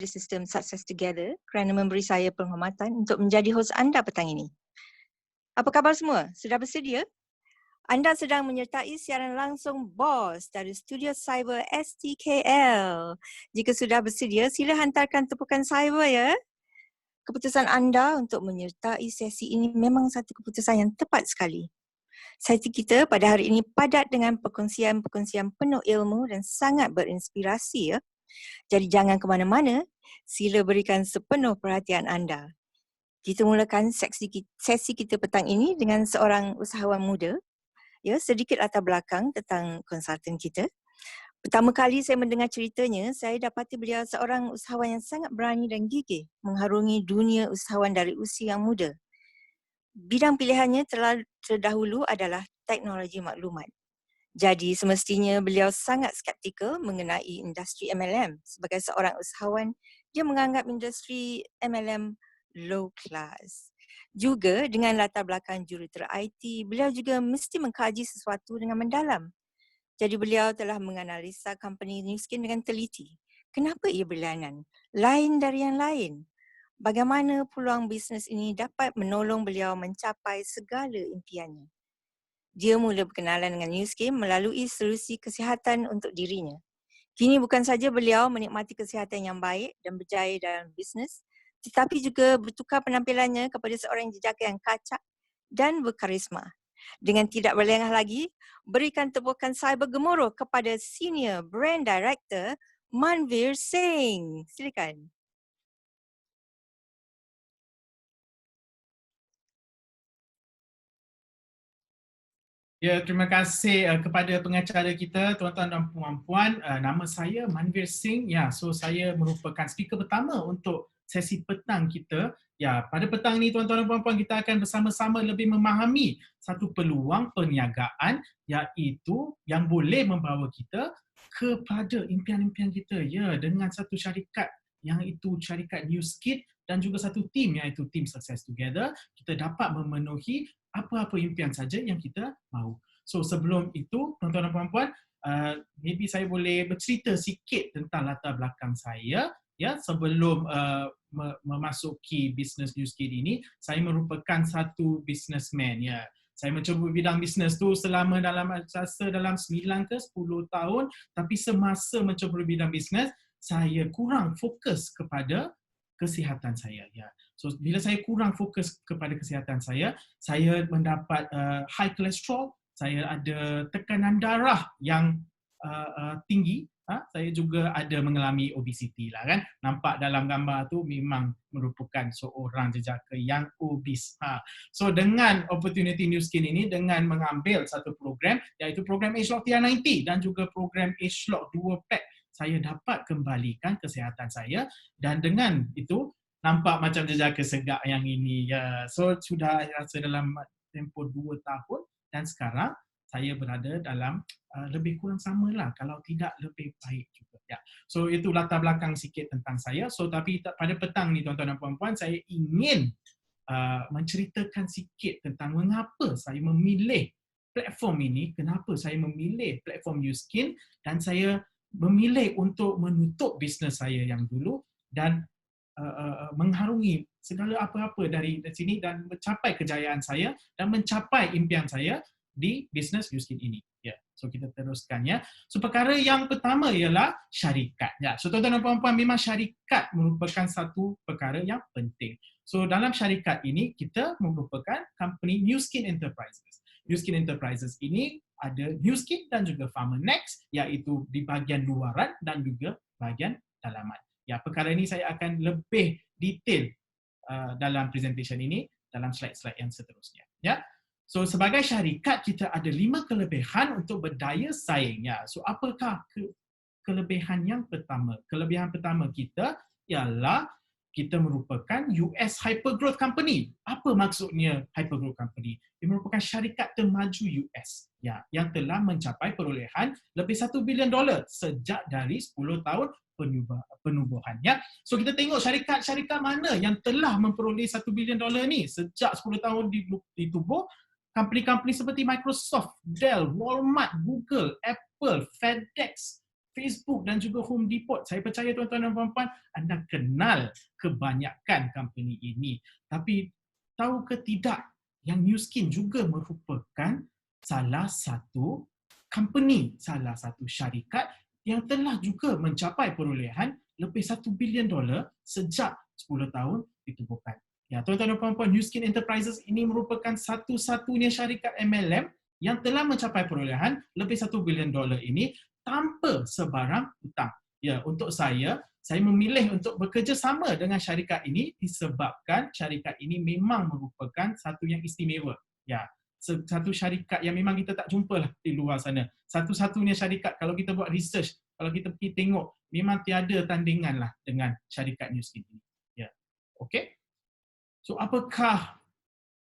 Sistem Success Together kerana memberi saya penghormatan untuk menjadi hos anda petang ini. Apa khabar semua? Sudah bersedia? Anda sedang menyertai siaran langsung BOSS dari Studio Cyber STKL. Jika sudah bersedia, sila hantarkan tepukan cyber ya. Keputusan anda untuk menyertai sesi ini memang satu keputusan yang tepat sekali. Sesi kita pada hari ini padat dengan perkongsian-perkongsian penuh ilmu dan sangat berinspirasi ya. Jadi jangan ke mana-mana, sila berikan sepenuh perhatian anda. Kita mulakan sesi kita petang ini dengan seorang usahawan muda. Ya, sedikit latar belakang tentang konsultan kita. Pertama kali saya mendengar ceritanya, saya dapati beliau seorang usahawan yang sangat berani dan gigih mengharungi dunia usahawan dari usia yang muda. Bidang pilihannya terdahulu adalah teknologi maklumat. Jadi semestinya beliau sangat skeptikal mengenai industri MLM. Sebagai seorang usahawan, dia menganggap industri MLM low class. Juga dengan latar belakang jurutera IT, beliau juga mesti mengkaji sesuatu dengan mendalam. Jadi beliau telah menganalisa company Newskin dengan teliti. Kenapa ia berlainan? Lain dari yang lain. Bagaimana peluang bisnes ini dapat menolong beliau mencapai segala impiannya. Dia mula berkenalan dengan Newskin melalui solusi kesihatan untuk dirinya. Kini bukan saja beliau menikmati kesihatan yang baik dan berjaya dalam bisnes, tetapi juga bertukar penampilannya kepada seorang jejaka yang kacak dan berkarisma. Dengan tidak berlengah lagi, berikan tepukan saya bergemuruh kepada Senior Brand Director Manveer Singh. Silakan. Ya, terima kasih kepada pengacara kita, tuan-tuan dan puan-puan. Nama saya Manveer Singh. Ya, so saya merupakan speaker pertama untuk sesi petang kita. Ya, pada petang ini tuan-tuan dan puan-puan kita akan bersama-sama lebih memahami satu peluang perniagaan iaitu yang boleh membawa kita kepada impian-impian kita. Ya, dengan satu syarikat yang itu syarikat Newskid dan juga satu tim iaitu Team Success Together, kita dapat memenuhi apa-apa impian saja yang kita mahu. So sebelum itu, tuan-tuan dan puan-puan, maybe saya boleh bercerita sikit tentang latar belakang saya. Ya, sebelum memasuki bisnes Newskid ini, saya merupakan satu businessman. Ya, saya mencuba bidang bisnes tu selama dalam 9 ke 10 tahun, tapi semasa mencuba bidang bisnes, saya kurang fokus kepada kesihatan saya. Ya. So bila saya kurang fokus kepada kesihatan saya mendapat high cholesterol, saya ada tekanan darah yang tinggi, saya juga ada mengalami obesiti lah kan. Nampak dalam gambar tu memang merupakan seorang jejaka yang obes. So dengan opportunity Newskin ini, dengan mengambil satu program iaitu program Age Lock TR90 dan juga program Age Lock 2 Pack, saya dapat kembalikan kesihatan saya dan dengan itu nampak macam jejaka segak yang ini. Ya. So sudah rasa dalam tempoh 2 tahun dan sekarang saya berada dalam lebih kurang samalah, kalau tidak lebih baik juga. Ya. So itu latar belakang sikit tentang saya. So tapi pada petang ni tuan-tuan dan puan-puan, saya ingin menceritakan sikit tentang mengapa saya memilih platform ini, kenapa saya memilih platform Newskin dan saya memilih untuk menutup bisnes saya yang dulu dan mengharungi segala apa-apa dari sini dan mencapai kejayaan saya dan mencapai impian saya di bisnes Newskin ini. Ya, so kita teruskan ya. So perkara yang pertama ialah syarikat. Ya, so tuan-tuan dan puan-puan, memang syarikat merupakan satu perkara yang penting. So dalam syarikat ini kita merupakan company Newskin Enterprises. Newskin Enterprises ini ada Newskin dan juga Farmernext, iaitu di bahagian luaran dan juga bahagian dalaman. Ya, perkara ini saya akan lebih detail dalam presentation ini dalam slide-slide yang seterusnya. Ya, so sebagai syarikat kita ada 5 kelebihan untuk berdaya saing. Ya, so apakah kelebihan yang pertama? Kelebihan pertama kita ialah kita merupakan US Hypergrowth Company. Apa maksudnya Hypergrowth Company? Ia merupakan syarikat termaju US yang telah mencapai perolehan lebih $1 bilion sejak dari 10 tahun penubuhan. Ya. So kita tengok syarikat-syarikat mana yang telah memperoleh $1 bilion ni sejak 10 tahun ditubuh. Company-company seperti Microsoft, Dell, Walmart, Google, Apple, FedEx, Facebook dan juga Home Depot. Saya percaya tuan-tuan dan puan-puan, anda kenal kebanyakan company ini. Tapi tahu ke tidak, yang Nu Skin juga merupakan salah satu company, salah satu syarikat yang telah juga mencapai perolehan lebih $1 bilion sejak 10 tahun ditubuhkan. Ya, tuan-tuan dan puan-puan, Nu Skin Enterprises ini merupakan satu-satunya syarikat MLM yang telah mencapai perolehan lebih $1 bilion ini tanpa sebarang hutang. Ya, untuk saya memilih untuk bekerja sama dengan syarikat ini disebabkan syarikat ini memang merupakan satu yang istimewa. Ya, satu syarikat yang memang kita tak jumpa lah di luar sana. Satu-satunya syarikat, kalau kita buat research, kalau kita pergi tengok, memang tiada tandingan lah dengan syarikat Nu Skin ini. Ya, okey. So, apakah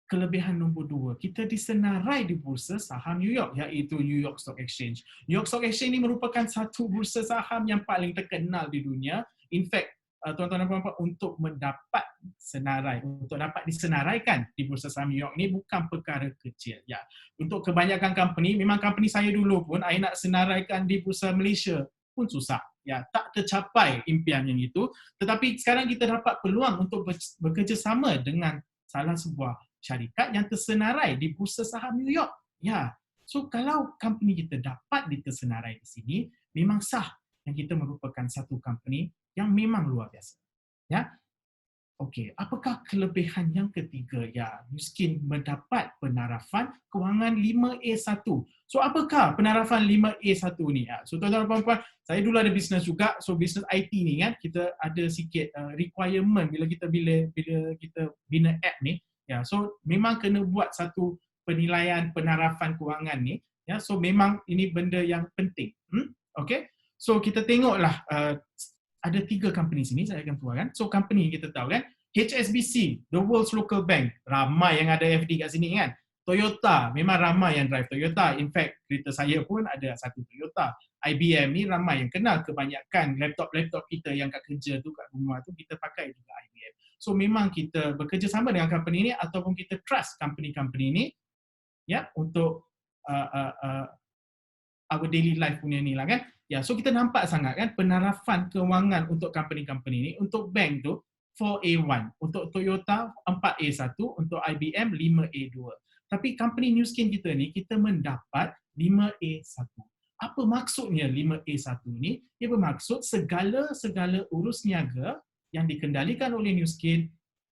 kelebihan nombor 2? Kita disenarai di bursa saham New York, iaitu New York Stock Exchange. New York Stock Exchange ini merupakan satu bursa saham yang paling terkenal di dunia. In fact, tuan-tuan dan puan-puan, untuk mendapat senarai, untuk dapat disenaraikan di bursa saham New York ini bukan perkara kecil. Ya, untuk kebanyakan company, memang company saya dulu pun, saya nak senaraikan di bursa Malaysia pun susah. Ya, tak tercapai impian yang itu. Tetapi sekarang kita dapat peluang untuk bekerja sama dengan salah sebuah syarikat yang tersenarai di bursa saham New York. Ya, so kalau company kita dapat ditersenarai di sini, memang sah yang kita merupakan satu company yang memang luar biasa. Ya. Okey, apakah kelebihan yang ketiga? Ya, Nu Skin mendapat penarafan kewangan 5A1. So, apakah penarafan 5A1 ni? So, tuan-tuan dan puan-puan, saya dulu ada bisnes juga. So, bisnes IT ni kan, kita ada sikit requirement bila kita bina app ni. Ya, so memang kena buat satu penilaian penarafan kewangan ni. Ya, so memang ini benda yang penting. Okey. So kita tengoklah ada 3 company sini saya akan keluarkan. So company kita tahu kan, HSBC, the world's local bank, ramai yang ada FD kat sini kan. Toyota, memang ramai yang drive Toyota. In fact, kereta saya pun ada satu Toyota. IBM ni ramai yang kenal, kebanyakan laptop-laptop kita yang kat kerja tu, kat rumah tu, kita pakai juga IBM. So memang kita bekerja sama dengan company ni ataupun kita trust company-company ni ya untuk our daily life punya ni lah kan. Ya, so kita nampak sangat kan penarafan kewangan untuk company-company ni. Untuk bank tu 4A1, untuk Toyota 4A1, untuk IBM 5A2. Tapi company Nu Skin kita ni, kita mendapat 5A1. Apa maksudnya 5A1 ni? Ia bermaksud segala urus niaga yang dikendalikan oleh Nu Skin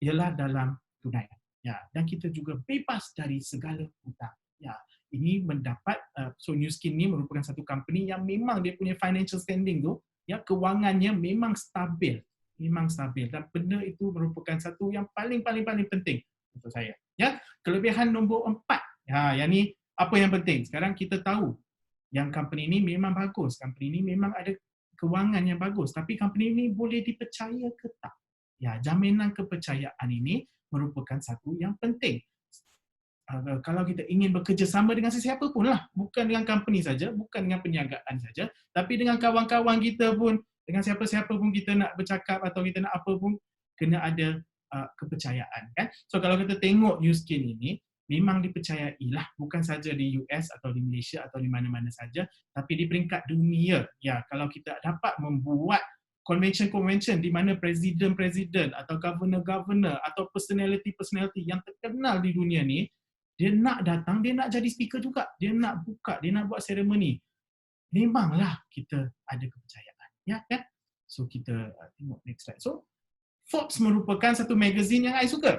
ialah dalam tunai. Ya, dan kita juga bebas dari segala hutang. Ya, ini mendapat so Nu Skin ni merupakan satu company yang memang dia punya financial standing tu, ya, kewangannya memang stabil. Memang stabil, dan benda itu merupakan satu yang paling penting untuk saya. Ya, kelebihan nombor 4. Ya, yang ni apa yang penting? Sekarang kita tahu yang company ni memang bagus, company ni memang ada kewangan yang bagus, tapi company ni boleh dipercaya ke tak? Ya, jaminan kepercayaan ini merupakan satu yang penting. Kalau kita ingin bekerja sama dengan sesiapa pun lah, bukan dengan company saja, bukan dengan perniagaan saja, tapi dengan kawan-kawan kita pun, dengan siapa-siapa pun kita nak bercakap atau kita nak apa pun, kena ada kepercayaan kan. So kalau kita tengok Nu Skin ini, memang dipercayai lah, bukan saja di US atau di Malaysia atau di mana-mana saja, tapi di peringkat dunia. Ya, kalau kita dapat membuat convention di mana presiden atau governor atau personality yang terkenal di dunia ni, dia nak datang, dia nak jadi speaker juga, dia nak buka, dia nak buat seremoni. Memanglah kita ada kepercayaan. Ya kan? So kita tengok next slide. So Forbes merupakan satu magazine yang saya suka.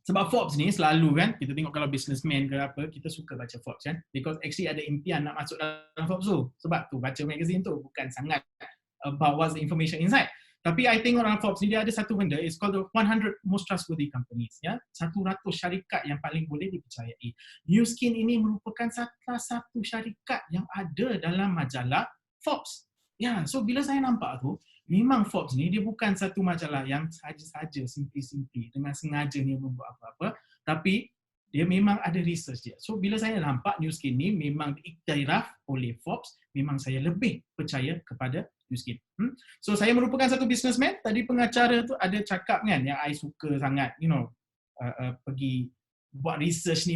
Sebab Forbes ni selalu kan, kita tengok kalau businessman ke apa, kita suka baca Forbes kan. Because actually ada impian nak masuk dalam Forbes tu. Sebab tu baca magazine tu bukan sangat about what's the information inside. Tapi I tengok dalam Forbes ni dia ada satu benda, it's called the 100 most trustworthy companies. Ya, 100 syarikat yang paling boleh dipercayai. Nu Skin ini merupakan salah satu syarikat yang ada dalam majalah Forbes. Ya, so bila saya nampak tu, memang Forbes ni dia bukan satu majalah yang saja-saja simply dengan sengaja ni membuat apa-apa, tapi dia memang ada research dia. So bila saya nampak Nu Skin ni memang diiktiraf oleh Forbes, memang saya lebih percaya kepada Nu Skin. So saya merupakan satu businessman, tadi pengacara tu ada cakap kan yang I suka sangat, pergi buat research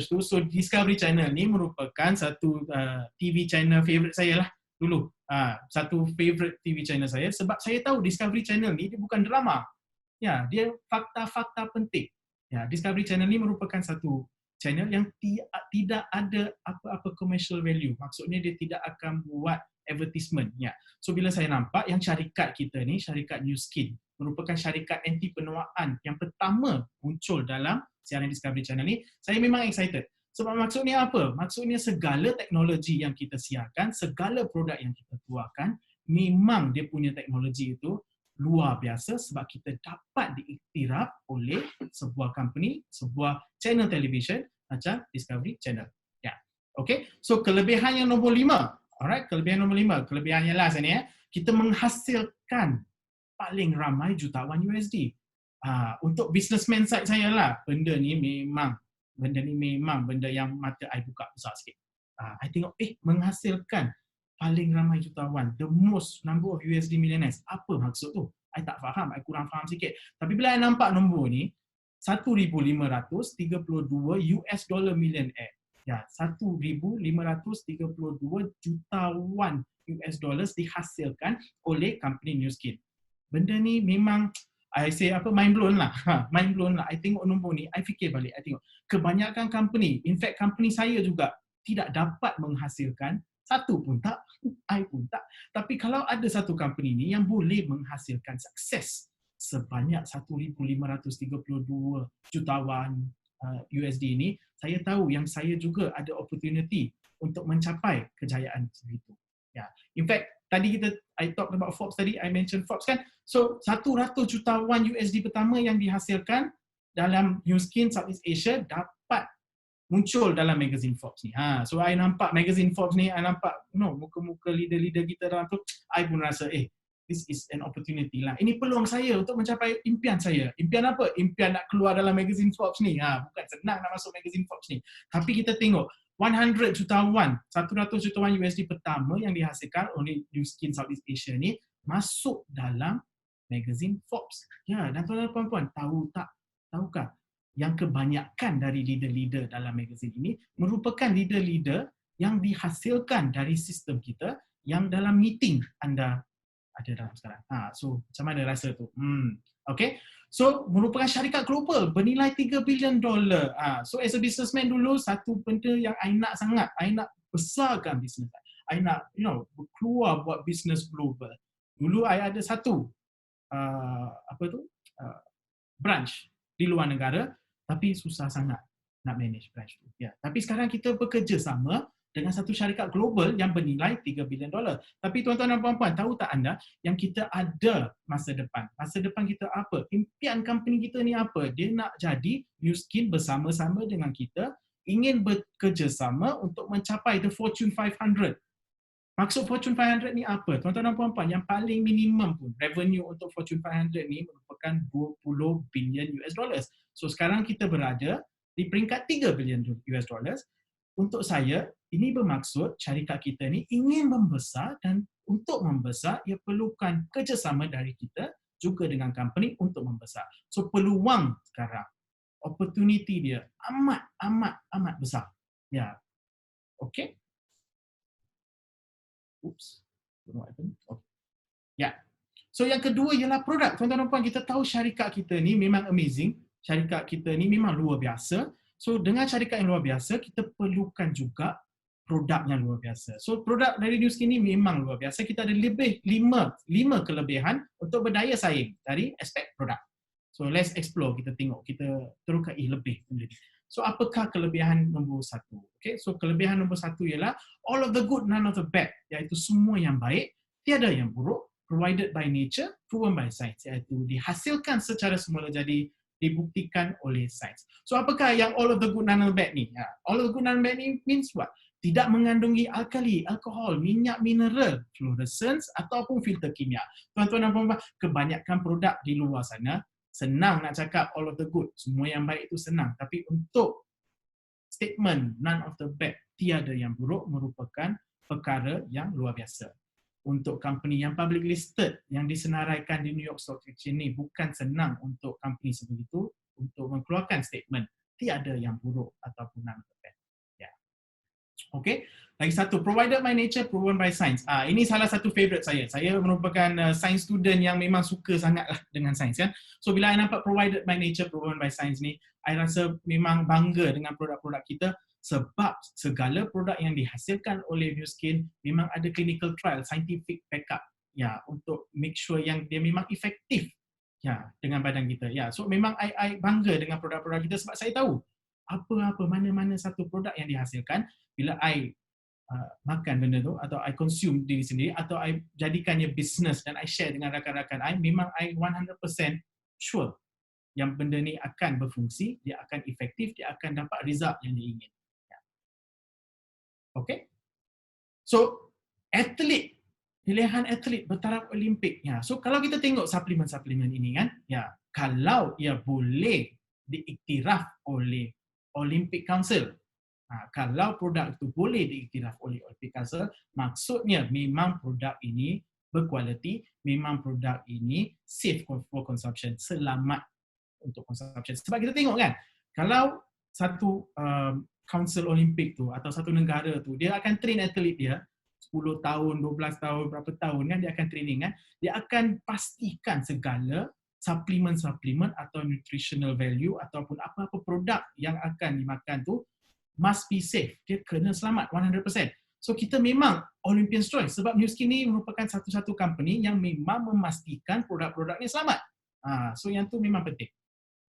tu. So Discovery Channel ni merupakan satu TV channel favorite saya lah. dulu satu favorite TV channel saya sebab saya tahu Discovery Channel ni dia bukan drama. Ya, dia fakta-fakta penting. Ya, Discovery Channel ni merupakan satu channel yang tidak ada apa-apa commercial value. Maksudnya dia tidak akan buat advertisement. Ya. So bila saya nampak yang syarikat kita ni, syarikat New Skin, merupakan syarikat anti penuaan yang pertama muncul dalam siaran Discovery Channel ni, saya memang excited. Sebab maksudnya apa? Maksudnya segala teknologi yang kita siarkan, segala produk yang kita keluarkan, memang dia punya teknologi itu luar biasa sebab kita dapat diiktiraf oleh sebuah company, sebuah channel television macam Discovery Channel. Ya. Okay. So kelebihan yang nombor 5. Alright, kelebihan nombor 5. Kelebihan yang last ni kita menghasilkan paling ramai jutawan USD. Untuk businessman side saya lah, benda ni memang benda yang mata I buka besar sikit. I tengok, menghasilkan paling ramai jutawan, the most number of USD millionaires. Apa maksud tu? I tak faham, I kurang faham sikit. Tapi bila I nampak nombor ni, 1,532 US dollar millionaire. Ya, 1,532 jutawan US dollars dihasilkan oleh company New Skin. Benda ni memang I say mind blown lah. Mind blown lah. I tengok nombor ni, I fikir balik, I tengok kebanyakan company, in fact company saya juga tidak dapat menghasilkan satu pun tak, I pun tak. Tapi kalau ada satu company ni yang boleh menghasilkan sukses sebanyak 1,532 jutawan USD ni, saya tahu yang saya juga ada opportunity untuk mencapai kejayaan sebegitu. Ya. In fact, tadi I talk about Forbes tadi, I mention Forbes kan. So 100 jutawan USD pertama yang dihasilkan dalam New Skin Southeast Asia dapat muncul dalam magazine Forbes ni. So I nampak magazine Forbes ni, I nampak muka-muka leader-leader kita dalam tu, I pun rasa this is an opportunity lah. Ini peluang saya untuk mencapai impian saya. Impian apa? Impian nak keluar dalam magazine Forbes ni. Bukan senang nak masuk magazine Forbes ni. Tapi kita tengok 100 jutawan USD pertama yang dihasilkan oleh New Skin Southeast Asia ni masuk dalam magazine Forbes. Ya, dan tuan-tuan dan puan-puan, tahukah yang kebanyakan dari leader-leader dalam magazine ini merupakan leader-leader yang dihasilkan dari sistem kita yang dalam meeting anda ada dalam sekarang. So macam mana rasa tu? Okay. So merupakan syarikat global bernilai $3 billion. So as a businessman dulu, satu benda yang I nak sangat, I nak besarkan bisnes. I nak keluar buat bisnes global. Dulu I ada satu branch di luar negara, tapi susah sangat nak manage branch tu. Ya. Tapi sekarang kita bekerja sama dengan satu syarikat global yang bernilai $3 billion. Tapi tuan-tuan dan puan-puan, tahu tak anda yang kita ada masa depan? Masa depan kita apa? Impian company kita ni apa? Dia nak jadi New Skin bersama-sama dengan kita, ingin bekerjasama untuk mencapai the Fortune 500. Maksud Fortune 500 ni apa? Tuan-tuan dan puan-puan, yang paling minimum pun revenue untuk Fortune 500 ni merupakan 20 billion US dollars. So sekarang kita berada di peringkat 3 billion US dollars. Untuk saya, ini bermaksud syarikat kita ni ingin membesar, dan untuk membesar, ia perlukan kerjasama dari kita juga dengan company untuk membesar. So peluang sekarang, opportunity dia amat besar. Ya. Okay. Oops. Okay. Ya. So yang kedua ialah produk. Tuan-tuan dan puan, kita tahu syarikat kita ni memang amazing. Syarikat kita ni memang luar biasa. So dengan syarikat yang luar biasa, kita perlukan juga produk yang luar biasa. So produk dari New Skin ni memang luar biasa. Kita ada lebih 5 kelebihan untuk berdaya saing dari aspek produk. So let's explore, kita tengok, kita terukai lebih. So apakah kelebihan nombor 1? Okay, so kelebihan nombor 1 ialah all of the good, none of the bad, iaitu semua yang baik, tiada yang buruk, provided by nature, proven by science, iaitu dihasilkan secara semula jadi, dibuktikan oleh sains. So apakah yang all of the good, none of the bad ni? All of the good, none of the bad ni means what? Tidak mengandungi alkali, alkohol, minyak mineral, fluorescence ataupun filter kimia. Tuan-tuan dan puan-puan, kebanyakan produk di luar sana, senang nak cakap all of the good, semua yang baik itu senang. Tapi untuk statement none of the bad, tiada yang buruk, merupakan perkara yang luar biasa. Untuk company yang public listed, yang disenaraikan di New York Stock Exchange ni, bukan senang untuk company sebegitu untuk mengeluarkan statement tiada yang buruk ataupun none of the bad. Yeah. Okay. Lagi satu, provided by nature, proven by science. Ini salah satu favorite saya. Saya merupakan science student yang memang suka sangat lah dengan science kan. So bila I nampak provided by nature, proven by science ni, I rasa memang bangga dengan produk-produk kita sebab segala produk yang dihasilkan oleh Nu Skin memang ada clinical trial, scientific backup ya untuk make sure yang dia memang efektif ya dengan badan kita. Ya, so memang I bangga dengan produk-produk kita sebab saya tahu apa-apa mana-mana satu produk yang dihasilkan bila I makan benda tu atau I consume diri sendiri atau I jadikannya business dan I share dengan rakan-rakan I, memang I 100% sure yang benda ni akan berfungsi, dia akan efektif, dia akan dapat result yang diingin. Okay? So, atlet, pilihan atlet bertaraf Olimpik. Ya. So, kalau kita tengok suplemen-suplemen ini kan, ya, kalau ia boleh diiktiraf oleh Olympic Council, kalau produk itu boleh diiktiraf oleh Olympic Council, maksudnya memang produk ini berkualiti, memang produk ini safe for consumption, selamat untuk consumption. Sebab kita tengok kan, kalau satu Council Olimpik tu atau satu negara tu, dia akan train atlet dia 10 tahun, 12 tahun, berapa tahun kan dia akan training kan, dia akan pastikan segala suplemen-suplemen atau nutritional value ataupun apa-apa produk yang akan dimakan tu must be safe. Dia kena selamat 100%. So kita memang Olympian's choice sebab Nu Skin ni merupakan satu-satu company yang memang memastikan produk-produknya selamat. So yang tu memang penting.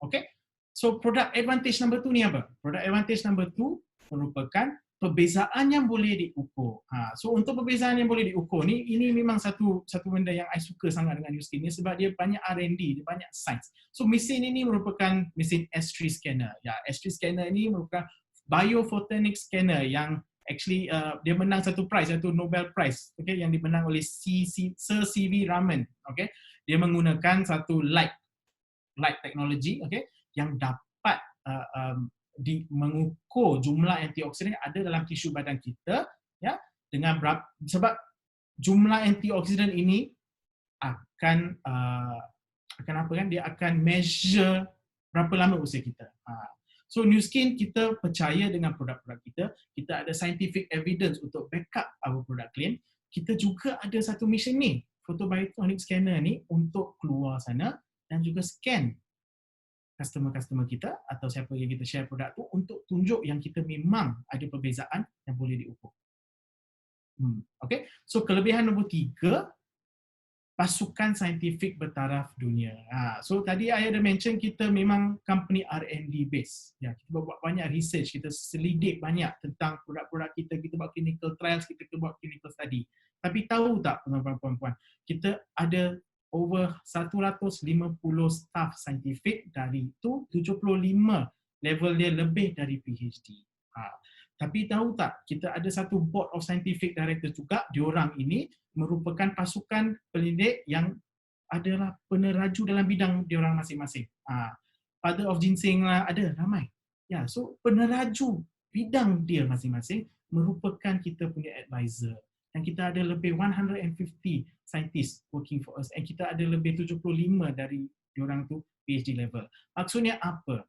Okay? So product advantage number 2 ni apa? Product advantage number 2 merupakan perbezaan yang boleh diukur. So untuk perbezaan yang boleh diukur ni, ini memang satu benda yang I suka sangat dengan Nu Skin ni sebab dia banyak R&D, dia banyak science. So mesin ini merupakan mesin S3 scanner. Ya, S3 scanner ini merupakan biophotonic scanner yang actually dia menang satu prize, iaitu Nobel Prize, okay, yang dimenang oleh Sir C.V. Raman. Okay. Dia menggunakan satu light technology, okay, yang dapat mengukur jumlah antioksidan yang ada dalam tisu badan kita, ya, dengan sebab jumlah antioksidan ini akan apa kan, dia akan measure berapa lama usia kita. So Nu Skin, kita percaya dengan produk-produk kita, kita ada scientific evidence untuk backup our product claim. Kita juga ada satu mission ni, photobiotonic scanner ni, untuk keluar sana dan juga scan customer-customer kita atau siapa yang kita share produk tu untuk tunjuk yang kita memang ada perbezaan yang boleh diukur. Okay, so kelebihan nombor 3, pasukan saintifik bertaraf dunia. So tadi I ada mention kita memang company R&D base. Ya, kita buat banyak research, kita selidik banyak tentang produk-produk kita, kita buat clinical trials, kita buat clinical study. Tapi tahu tak tuan-tuan, kita ada over 150 staff saintifik, dari itu 75 level dia lebih dari PhD. Tapi tahu tak, kita ada satu board of scientific director juga, diorang ini merupakan pasukan pendidik yang adalah peneraju dalam bidang diorang masing-masing. Father of ginseng lah, ada ramai. Ya, so peneraju bidang dia masing-masing merupakan kita punya advisor. Dan kita ada lebih 150 scientists working for us. And kita ada lebih 75 dari diorang tu PhD level. Maksudnya apa?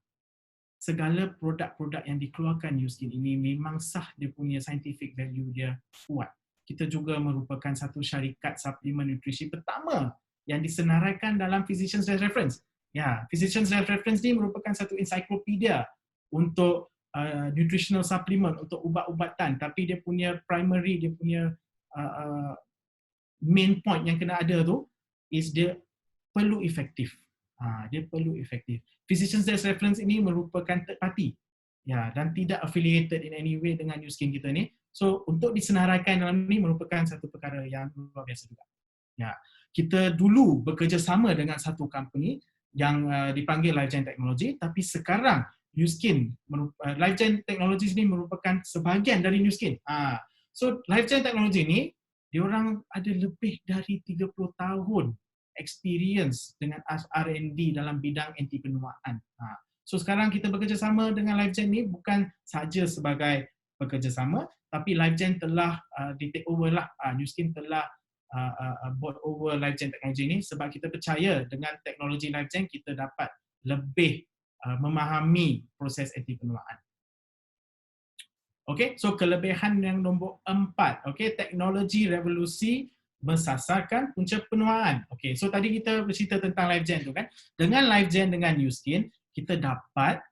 Segala produk-produk yang dikeluarkan Nu Skin ini memang sah, dia punya scientific value dia kuat. Kita juga merupakan satu syarikat suplemen nutrisi pertama yang disenaraikan dalam Physician's Reference. Ya, Physician's Reference ni merupakan satu encyclopedia untuk nutritional supplement, untuk ubat-ubatan, tapi dia punya primary, dia punya main point yang kena ada tu is dia perlu efektif. Dia perlu efektif. Physician's Reference ini merupakan third party, ya, dan tidak affiliated in any way dengan Nu Skin kita ni. So untuk disenaraikan dalam ni merupakan satu perkara yang luar biasa juga. Ya, kita dulu bekerjasama dengan satu company yang dipanggil LifeGen Technology, tapi sekarang Nu Skin, LifeGen Technologies ni merupakan sebahagian dari Nu Skin. So LifeGen Technology ni, diorang ada lebih dari 30 tahun experience dengan R&D dalam bidang anti penuaan. So sekarang kita bekerjasama dengan LifeGen ni bukan saja sebagai bekerjasama, tapi LifeGen telah di-take over lah. Nu Skin telah bought over LifeGen Technology ni sebab kita percaya dengan teknologi LifeGen kita dapat lebih memahami proses anti penuaan. Okey, so kelebihan yang nombor 4, okey, teknologi revolusi mensasarkan punca penuaan. Okey, so tadi kita bercerita tentang LiveGen tu kan. Dengan LiveGen dengan NewSkin, kita dapat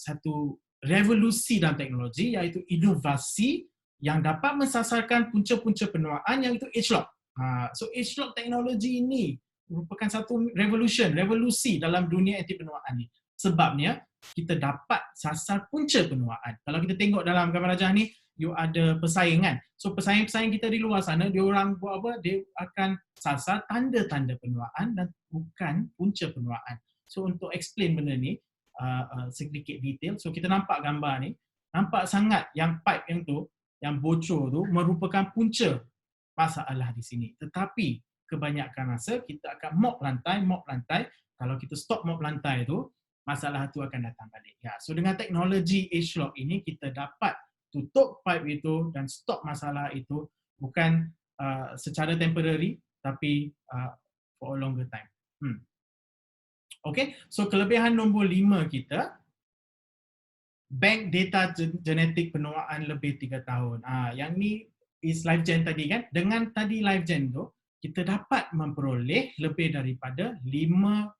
satu revolusi dalam teknologi iaitu inovasi yang dapat mensasarkan punca-punca penuaan yang itu age-lock. So age-lock teknologi ini merupakan satu revolusi dalam dunia anti penuaan ni. Sebabnya kita dapat sasar punca penuaan. Kalau kita tengok dalam gambar rajah ni, you ada persaingan. So pesaing-pesaing kita di luar sana, dia orang buat apa? Dia akan sasar tanda-tanda penuaan dan bukan punca penuaan. So untuk explain benda ni, sedikit detail. So kita nampak gambar ni, nampak sangat yang pipe yang tu, yang bocor tu merupakan punca masalah di sini. Tetapi kebanyakan masa kita akan mop lantai. Kalau kita stop mop lantai tu, masalah tu akan datang balik. Ya, so dengan teknologi age-lock ini kita dapat tutup pipe itu dan stop masalah itu bukan secara temporary tapi for a longer time. Okay, so kelebihan nombor 5 kita, bank data genetik penuaan lebih 3 tahun. Yang ni is LiveGen tadi kan. Dengan tadi LiveGen tu, kita dapat memperoleh lebih daripada 500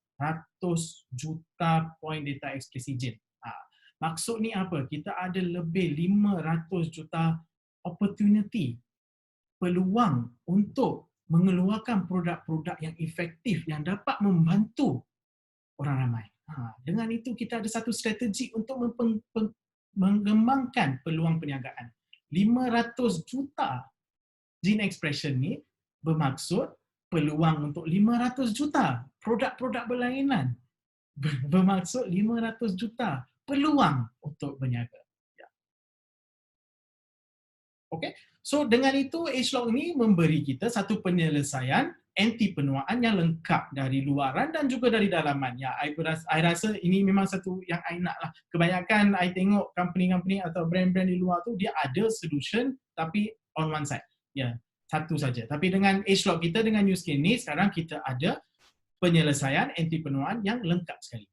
juta point data expressy gene. Maksud ni apa? Kita ada lebih 500 juta opportunity, peluang untuk mengeluarkan produk-produk yang efektif yang dapat membantu orang ramai. Dengan itu kita ada satu strategi untuk mengembangkan peluang perniagaan. 500 juta gene expression ni bermaksud peluang untuk 500 juta produk-produk berlainan. Bermaksud 500 juta peluang untuk berniaga. Ya. Okay. So dengan itu age-lock ni memberi kita satu penyelesaian anti penuaan yang lengkap dari luaran dan juga dari dalaman. Ya, I rasa ini memang satu yang I nak lah. Kebanyakan I tengok company-company atau brand-brand di luar tu dia ada solution tapi on one side. Ya, satu saja. Tapi dengan age-lock kita dengan NewSkin ni sekarang kita ada penyelesaian anti penuaan yang lengkap sekali.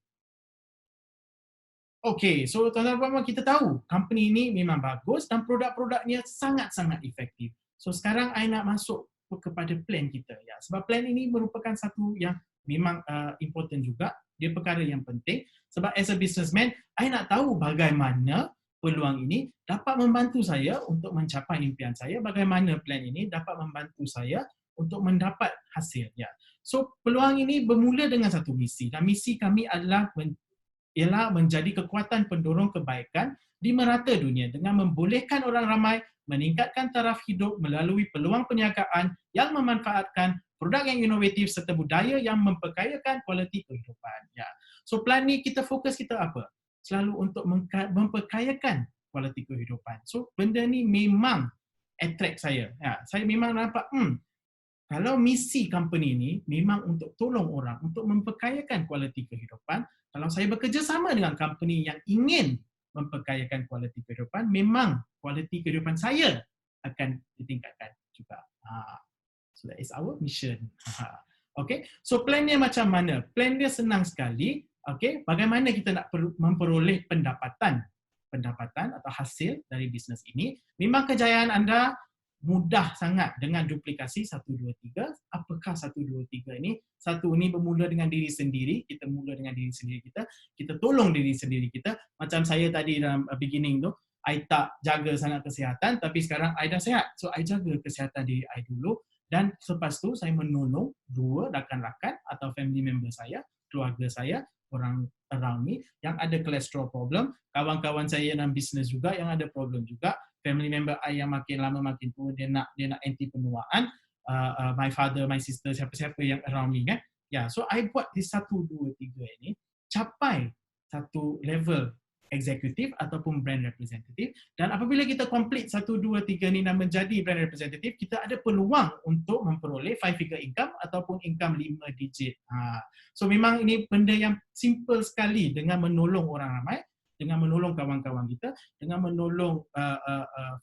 Okay, so tuan-tuan dan puan-puan kita tahu company ini memang bagus dan produk-produknya sangat-sangat efektif. So sekarang I nak masuk kepada plan kita. Ya, sebab plan ini merupakan satu yang memang important juga. Dia perkara yang penting. Sebab as a businessman, I nak tahu bagaimana peluang ini dapat membantu saya untuk mencapai impian saya. Bagaimana plan ini dapat membantu saya untuk mendapat hasil. Ya. So peluang ini bermula dengan satu misi. Dan misi kami adalah ialah menjadi kekuatan pendorong kebaikan di merata dunia dengan membolehkan orang ramai meningkatkan taraf hidup melalui peluang perniagaan yang memanfaatkan produk yang inovatif serta budaya yang memperkayakan kualiti kehidupan. Ya. So plan ni kita fokus kita apa? Selalu untuk memperkayakan kualiti kehidupan. So benda ni memang attract saya. Ya. Saya memang nampak kalau misi company ni memang untuk tolong orang, untuk memperkayakan kualiti kehidupan, kalau saya bekerjasama dengan company yang ingin memperkayakan kualiti kehidupan, memang kualiti kehidupan saya akan ditingkatkan juga. So that is our mission. Okay, so plan dia macam mana? Plan dia senang sekali. Okay, bagaimana kita nak memperoleh pendapatan atau hasil dari bisnes ini? Memang kejayaan anda mudah sangat dengan duplikasi 1, 2, 3. Apakah 1, 2, 3 ini? Satu ini bermula dengan diri sendiri. Kita mula dengan diri sendiri kita. Kita tolong diri sendiri kita. Macam saya tadi dalam beginning tu, I tak jaga sangat kesihatan, tapi sekarang I dah sihat. So, I jaga kesihatan diri I dulu. Dan selepas tu, saya menolong 2 rakan-rakan atau family member saya, keluarga saya, orang around me yang ada cholesterol problem, kawan-kawan saya dalam bisnes juga yang ada problem juga, family member I yang makin lama makin tua dia nak anti penuaan, my father, my sister, siapa-siapa yang around me kan. Ya, so I buat di 1, 2, 3 ini capai satu level eksekutif ataupun brand representative, dan apabila kita complete 1, 2, 3 ni dan menjadi brand representative, kita ada peluang untuk memperoleh 5 figure income ataupun income 5 digit. So memang ini benda yang simple sekali dengan menolong orang ramai, dengan menolong kawan-kawan kita, dengan menolong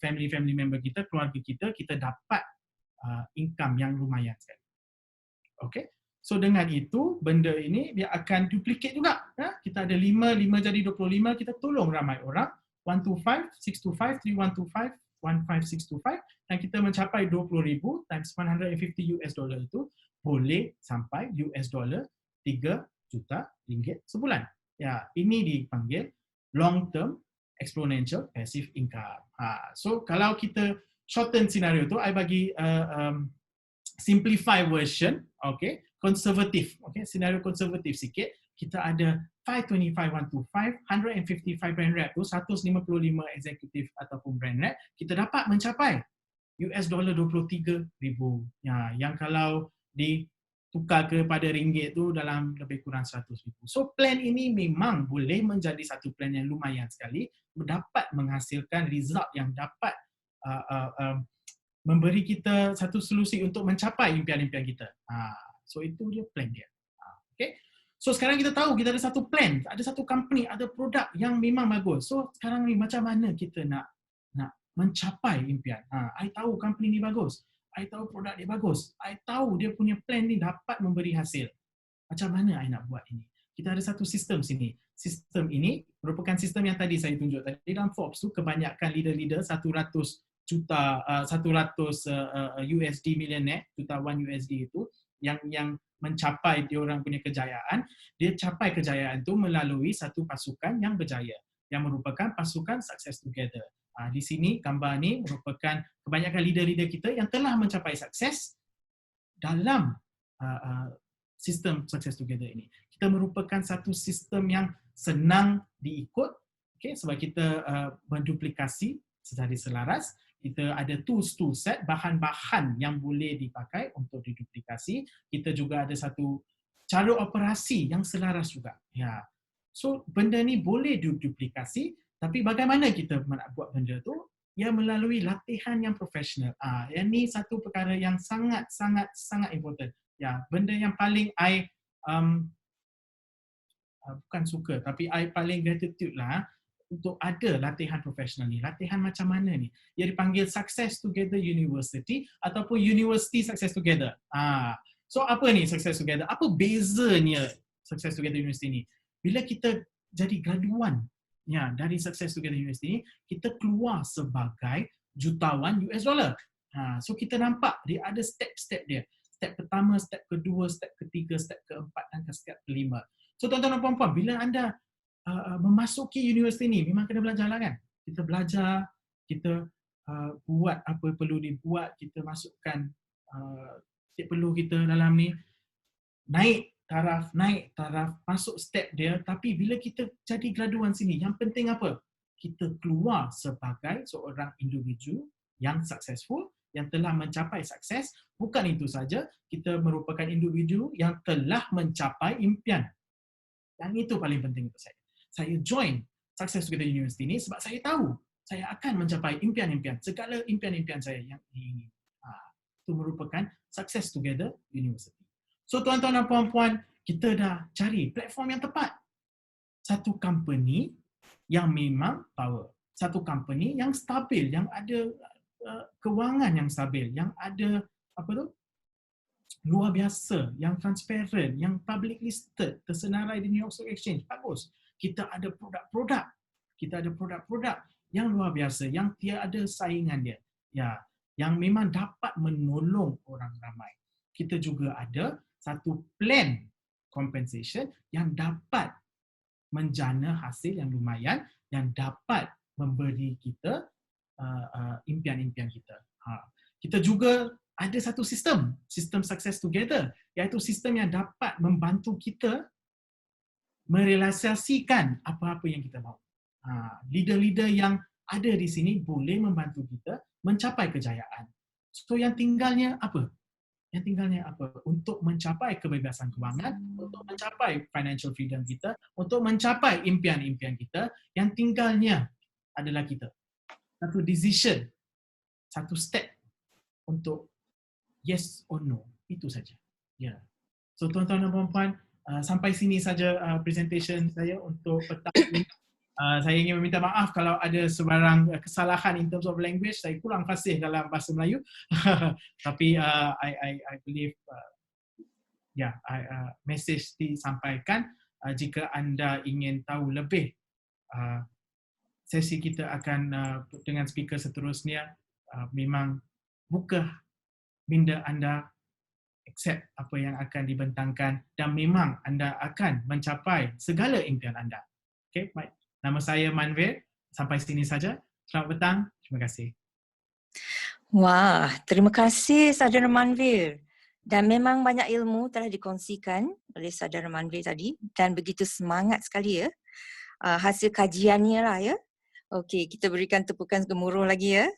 family member kita, keluarga kita, kita dapat income yang lumayan sekali. Okay? So dengan itu, benda ini dia akan duplicate juga. Ya? Kita ada 5 jadi 25, kita tolong ramai orang, 125, 625, 3125, 15625 dan kita mencapai 20,000 times 150 US dollar itu boleh sampai US dollar 3 juta ringgit sebulan. Ya, ini dipanggil long term exponential passive income. So kalau kita shorten scenario tu, I bagi simplify version, okay, konservatif, okay, scenario konservatif sikit. Kita ada 525,125, 155 brand rep tu, 155 eksekutif ataupun brand rep, kita dapat mencapai US dollar 23,000. Ya, yang kalau ditukar kepada ringgit tu dalam lebih kurang 100,000. So plan ini memang boleh menjadi satu plan yang lumayan sekali, dapat menghasilkan result yang dapat memberi kita satu solusi untuk mencapai impian-impian kita. So itu dia plan dia. Okay. So sekarang kita tahu kita ada satu plan, ada satu company, ada produk yang memang bagus. So sekarang ni macam mana kita nak mencapai impian? I tahu company ni bagus. I tahu produk dia bagus. I tahu dia punya plan ni dapat memberi hasil. Macam mana I nak buat ini? Kita ada satu sistem sini. Sistem ini merupakan sistem yang tadi saya tunjuk tadi dalam Forbes tu, kebanyakan leader-leader 100 juta 100 USD millionaire, jutawan USD itu yang mencapai dia orang punya kejayaan, dia capai kejayaan itu melalui satu pasukan yang berjaya yang merupakan pasukan Success Together. Di sini gambar ni merupakan kebanyakan leader-leader kita yang telah mencapai sukses dalam sistem Success Together ini. Kita merupakan satu sistem yang senang diikut, okay, sebab kita menduplikasi secara selaras. Kita ada tools set, bahan-bahan yang boleh dipakai untuk diduplikasi. Kita juga ada satu cara operasi yang selaras juga. Ya. So benda ni boleh diduplikasi, tapi bagaimana kita nak buat benda tu? Ya, melalui latihan yang profesional. Yang ni satu perkara yang sangat important. Ya, benda yang paling I bukan suka, tapi I paling gratitude lah untuk ada latihan profesional ni. Latihan macam mana ni? Ia dipanggil Success Together University ataupun University Success Together. So apa ni Success Together? Apa bezanya Success Together University ni? Bila kita jadi graduan ya dari Success Together University ni, kita keluar sebagai jutawan US dollar. So kita nampak dia ada step-step dia. Step pertama, step kedua, step ketiga, step keempat dan step kelima. So tuan-tuan dan puan-puan, bila anda memasuki universiti ni memang kena belajar lah kan. Kita belajar, kita buat apa perlu dibuat, kita masukkan perlu kita dalam ni naik taraf, masuk step dia. Tapi bila kita jadi graduan sini, yang penting apa? Kita keluar sebagai seorang individu yang successful, yang telah mencapai sukses. Bukan itu saja, kita merupakan individu yang telah mencapai impian. Yang itu paling penting untuk saya. Saya join Success Together University ni sebab saya tahu saya akan mencapai impian-impian, segala impian-impian saya yang diingini. Itu merupakan Success Together University. So tuan-tuan dan puan-puan, kita dah cari platform yang tepat. Satu company yang memang power. Satu company yang stabil, yang ada kewangan yang stabil, yang ada apa tu? Luar biasa, yang transparent, yang public listed, tersenarai di New York Stock Exchange. Bagus. Kita ada produk-produk. Kita ada produk-produk yang luar biasa, yang tiada saingan dia. Ya, yang memang dapat menolong orang ramai. Kita juga ada satu plan compensation yang dapat menjana hasil yang lumayan, yang dapat memberi kita impian-impian kita. Kita juga ada satu sistem Success Together, iaitu sistem yang dapat membantu kita merealisasikan apa-apa yang kita mahu. Leader-leader yang ada di sini boleh membantu kita mencapai kejayaan. So yang tinggalnya apa? Yang tinggalnya apa? Untuk mencapai kebebasan kewangan, untuk mencapai financial freedom kita, untuk mencapai impian-impian kita, yang tinggalnya adalah kita. Satu decision, satu step untuk yes or no. Itu saja. Ya. So tuan-tuan dan puan-puan, sampai sini saja presentation saya untuk petang ini. Saya ingin meminta maaf kalau ada sebarang kesalahan in terms of language. Saya kurang fasih dalam bahasa Melayu. Tapi I believe message disampaikan. Jika anda ingin tahu lebih sesi kita akan dengan speaker seterusnya memang buka minda anda, accept apa yang akan dibentangkan dan memang anda akan mencapai segala impian anda. Okay, baik. Nama saya Manvir. Sampai sini saja. Selamat petang. Terima kasih. Wah, terima kasih Saudara Manvir. Dan memang banyak ilmu telah dikongsikan oleh Saudara Manvir tadi dan begitu semangat sekali ya. Hasil kajiannya lah ya. Okey, kita berikan tepukan gemuruh lagi ya.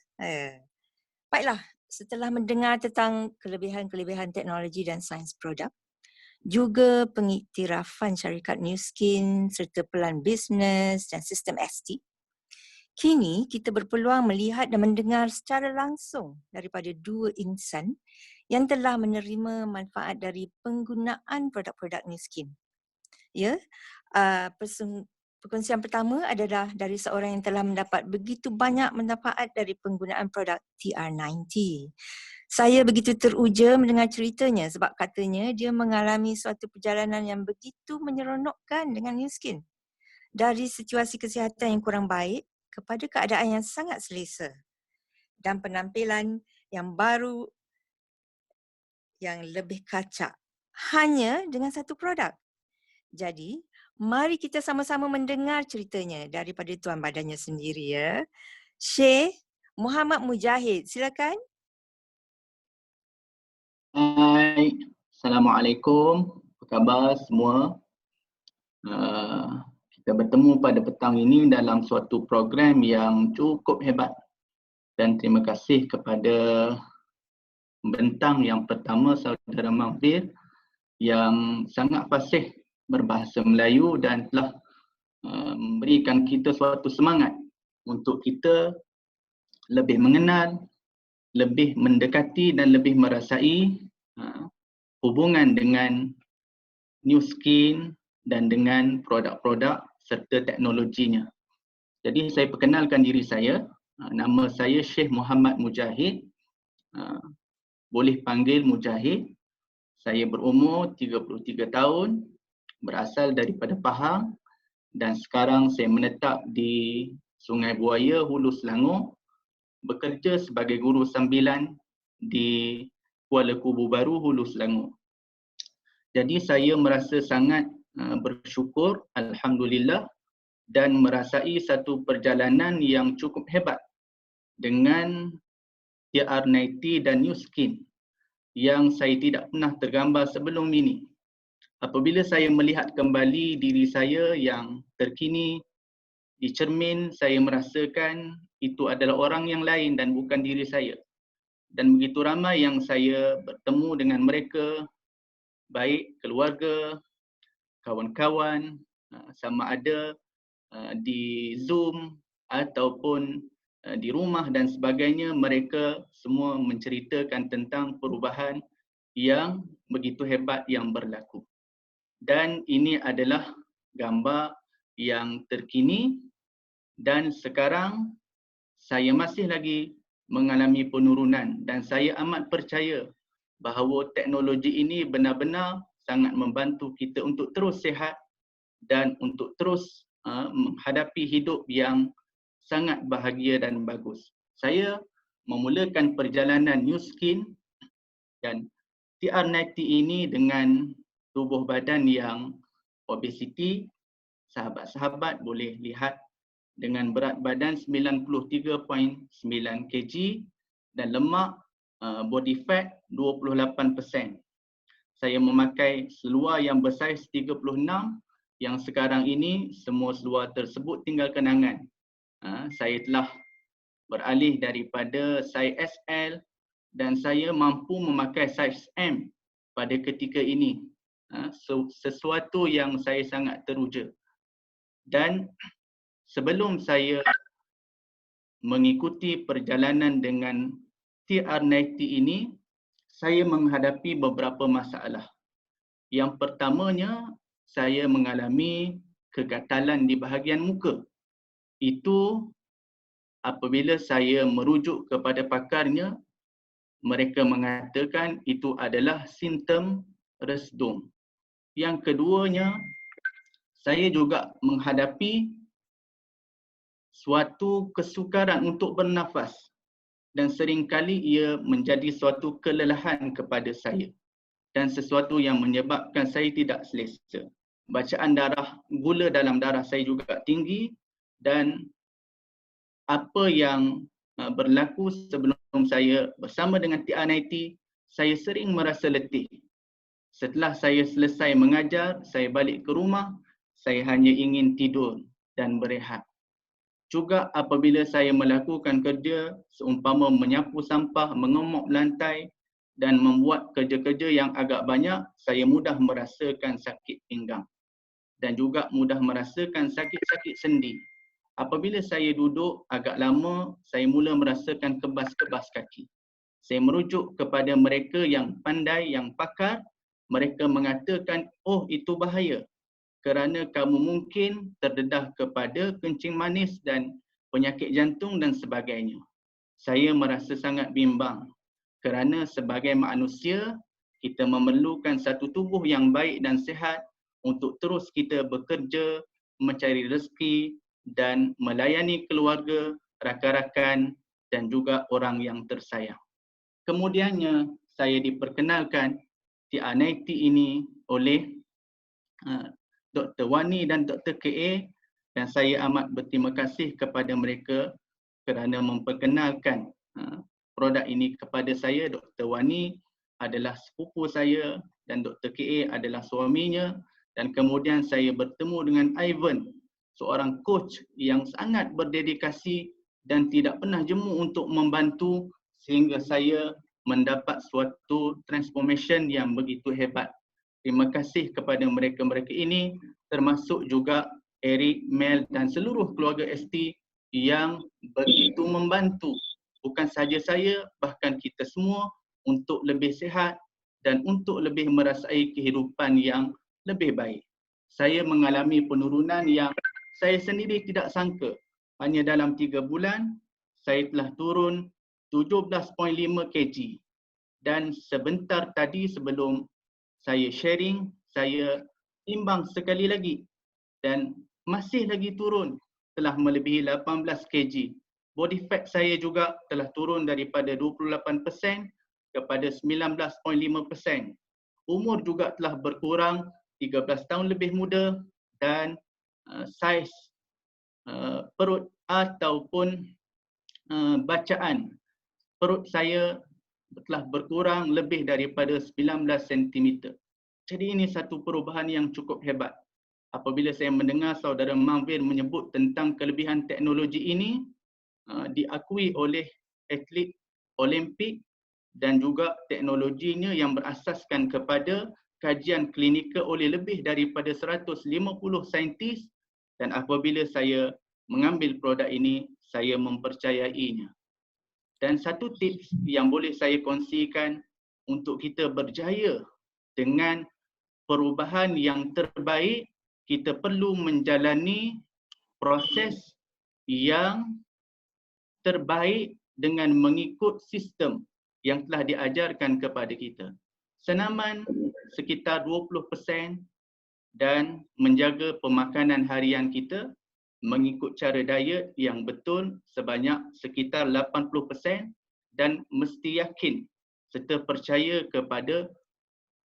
Baiklah, setelah mendengar tentang kelebihan-kelebihan teknologi dan sains produk, juga pengiktirafan syarikat Nu Skin serta pelan bisnes dan sistem ST, kini kita berpeluang melihat dan mendengar secara langsung daripada dua insan yang telah menerima manfaat dari penggunaan produk-produk Nu Skin. Ya, perkongsian pertama adalah dari seorang yang telah mendapat begitu banyak manfaat dari penggunaan produk TR90. Saya begitu teruja mendengar ceritanya sebab katanya dia mengalami suatu perjalanan yang begitu menyeronokkan dengan Nu Skin. Dari situasi kesihatan yang kurang baik kepada keadaan yang sangat selesa dan penampilan yang baru yang lebih kacak hanya dengan satu produk. Jadi, mari kita sama-sama mendengar ceritanya daripada tuan badannya sendiri ya. Syekh Muhammad Mujahid, silakan. Hai, Assalamualaikum. Apa khabar semua? Kita bertemu pada petang ini dalam suatu program yang cukup hebat. Dan terima kasih kepada bentang yang pertama, Saudara Manvir, yang sangat fasih berbahasa Melayu dan telah memberikan kita suatu semangat untuk kita lebih mengenal, lebih mendekati dan lebih merasai hubungan dengan Nu Skin dan dengan produk-produk serta teknologinya. Jadi saya perkenalkan diri saya. Nama saya Syekh Muhammad Mujahid. Boleh panggil Mujahid. Saya berumur 33 tahun, berasal daripada Pahang dan sekarang saya menetap di Sungai Buaya, Hulu Selangor, bekerja sebagai guru sambilan di Kuala Kubu Baru, Hulu Selangor. Jadi saya merasa sangat bersyukur, Alhamdulillah, dan merasai satu perjalanan yang cukup hebat dengan TR90 dan Nu Skin yang saya tidak pernah tergambar sebelum ini. Apabila saya melihat kembali diri saya yang terkini di cermin, saya merasakan itu adalah orang yang lain dan bukan diri saya. Dan begitu ramai yang saya bertemu dengan mereka, baik keluarga, kawan-kawan, sama ada di Zoom ataupun di rumah dan sebagainya, mereka semua menceritakan tentang perubahan yang begitu hebat yang berlaku. Dan ini adalah gambar yang terkini dan sekarang saya masih lagi mengalami penurunan dan saya amat percaya bahawa teknologi ini benar-benar sangat membantu kita untuk terus sihat dan untuk terus menghadapi hidup yang sangat bahagia dan bagus. Saya memulakan perjalanan Nu Skin dan TR90 ini dengan tubuh badan yang obesiti. Sahabat-sahabat boleh lihat dengan berat badan 93.9 kg dan lemak body fat 28%. Saya memakai seluar yang bersaiz 36 yang sekarang ini semua seluar tersebut tinggal kenangan. Saya telah beralih daripada saiz SL dan saya mampu memakai saiz M pada ketika ini. Sesuatu yang saya sangat teruja. Dan sebelum saya mengikuti perjalanan dengan TR90 ini, saya menghadapi beberapa masalah. Yang pertamanya, saya mengalami kegatalan di bahagian muka. Itu apabila saya merujuk kepada pakarnya, mereka mengatakan itu adalah simptom resdom. Yang keduanya, saya juga menghadapi suatu kesukaran untuk bernafas dan seringkali ia menjadi suatu kelelahan kepada saya dan sesuatu yang menyebabkan saya tidak selesa. Bacaan darah, gula dalam darah saya juga tinggi dan apa yang berlaku sebelum saya bersama dengan TR90, saya sering merasa letih. Setelah saya selesai mengajar, saya balik ke rumah, saya hanya ingin tidur dan berehat. Juga apabila saya melakukan kerja seumpama menyapu sampah, mengomop lantai dan membuat kerja-kerja yang agak banyak, saya mudah merasakan sakit pinggang dan juga mudah merasakan sakit-sakit sendi. Apabila saya duduk agak lama, saya mula merasakan kebas-kebas kaki. Saya merujuk kepada mereka yang pandai, yang pakar. Mereka mengatakan, oh itu bahaya kerana kamu mungkin terdedah kepada kencing manis dan penyakit jantung dan sebagainya. Saya merasa sangat bimbang kerana sebagai manusia, kita memerlukan satu tubuh yang baik dan sihat untuk terus kita bekerja, mencari rezeki dan melayani keluarga, rakan-rakan dan juga orang yang tersayang. Kemudiannya, saya diperkenalkan TR90 ini oleh Dr. Wani dan Dr. KA dan saya amat berterima kasih kepada mereka kerana memperkenalkan produk ini kepada saya. Dr. Wani adalah sepupu saya dan Dr. KA adalah suaminya dan kemudian saya bertemu dengan Ivan, seorang coach yang sangat berdedikasi dan tidak pernah jemu untuk membantu sehingga saya mendapat suatu transformation yang begitu hebat. Terima kasih kepada mereka-mereka ini, termasuk juga Eric, Mel dan seluruh keluarga ST yang begitu membantu. Bukan sahaja saya, bahkan kita semua untuk lebih sihat dan untuk lebih merasai kehidupan yang lebih baik. Saya mengalami penurunan yang saya sendiri tidak sangka. Hanya dalam 3 bulan, saya telah turun 17.5 kg. Dan sebentar tadi sebelum saya sharing, saya timbang sekali lagi dan masih lagi turun, telah melebihi 18 kg. Body fat saya juga telah turun daripada 28% kepada 19.5%. Umur juga telah berkurang, 13 tahun lebih muda dan saiz perut ataupun bacaan perut saya telah berkurang lebih daripada 19 cm. Jadi ini satu perubahan yang cukup hebat. Apabila saya mendengar saudara Mahfir menyebut tentang kelebihan teknologi ini diakui oleh atlet Olimpik dan juga teknologinya yang berasaskan kepada kajian klinikal oleh lebih daripada 150 saintis dan apabila saya mengambil produk ini, saya mempercayainya. Dan satu tips yang boleh saya kongsikan untuk kita berjaya dengan perubahan yang terbaik, kita perlu menjalani proses yang terbaik dengan mengikut sistem yang telah diajarkan kepada kita. Senaman sekitar 20% dan menjaga pemakanan harian kita mengikut cara diet yang betul sebanyak sekitar 80% dan mesti yakin serta percaya kepada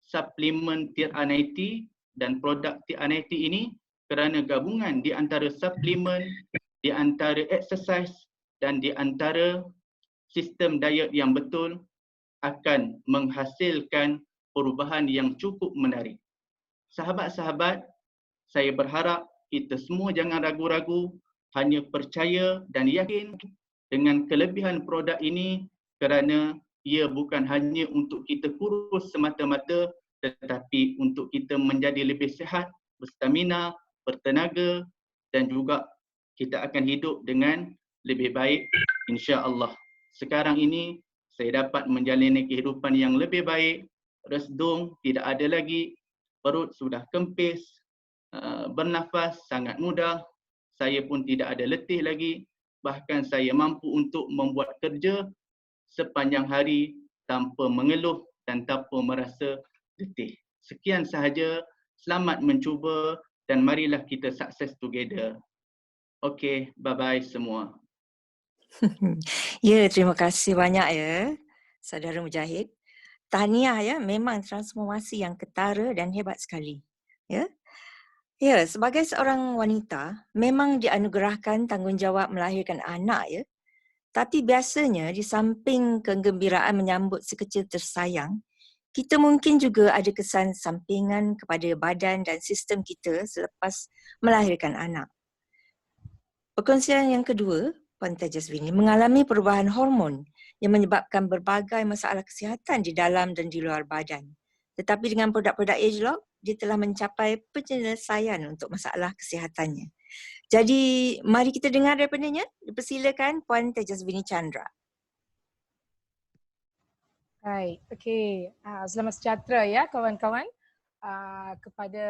suplemen TR90 dan produk TR90 ini kerana gabungan di antara suplemen, di antara exercise dan di antara sistem diet yang betul akan menghasilkan perubahan yang cukup menarik. Sahabat-sahabat, saya berharap kita semua jangan ragu-ragu, hanya percaya dan yakin dengan kelebihan produk ini kerana ia bukan hanya untuk kita kurus semata-mata tetapi untuk kita menjadi lebih sihat, berstamina, bertenaga dan juga kita akan hidup dengan lebih baik insya-Allah. Sekarang ini saya dapat menjalani kehidupan yang lebih baik, resdung tidak ada lagi, perut sudah kempis, bernafas sangat mudah, saya pun tidak ada letih lagi, bahkan saya mampu untuk membuat kerja sepanjang hari tanpa mengeluh dan tanpa merasa letih. Sekian sahaja, selamat mencuba dan marilah kita sukses together. Okey, bye-bye semua. Ya, terima kasih banyak ya, Saudara Mujahid. Tahniah ya, memang transformasi yang ketara dan hebat sekali. Ya. Ya, sebagai seorang wanita, memang dianugerahkan tanggungjawab melahirkan anak ya. Tapi biasanya di samping kegembiraan menyambut sekecil tersayang, kita mungkin juga ada kesan sampingan kepada badan dan sistem kita selepas melahirkan anak. Perkongsian yang kedua, Puan Tejaswini mengalami perubahan hormon yang menyebabkan berbagai masalah kesihatan di dalam dan di luar badan. Tetapi dengan produk-produk AgeLock, dia telah mencapai penyelesaian untuk masalah kesihatannya. Jadi, mari kita dengar daripadanya. Dipersilakan Puan Tejaswini Chandra. Baik, okey. Selamat sejahtera ya kawan-kawan. Kepada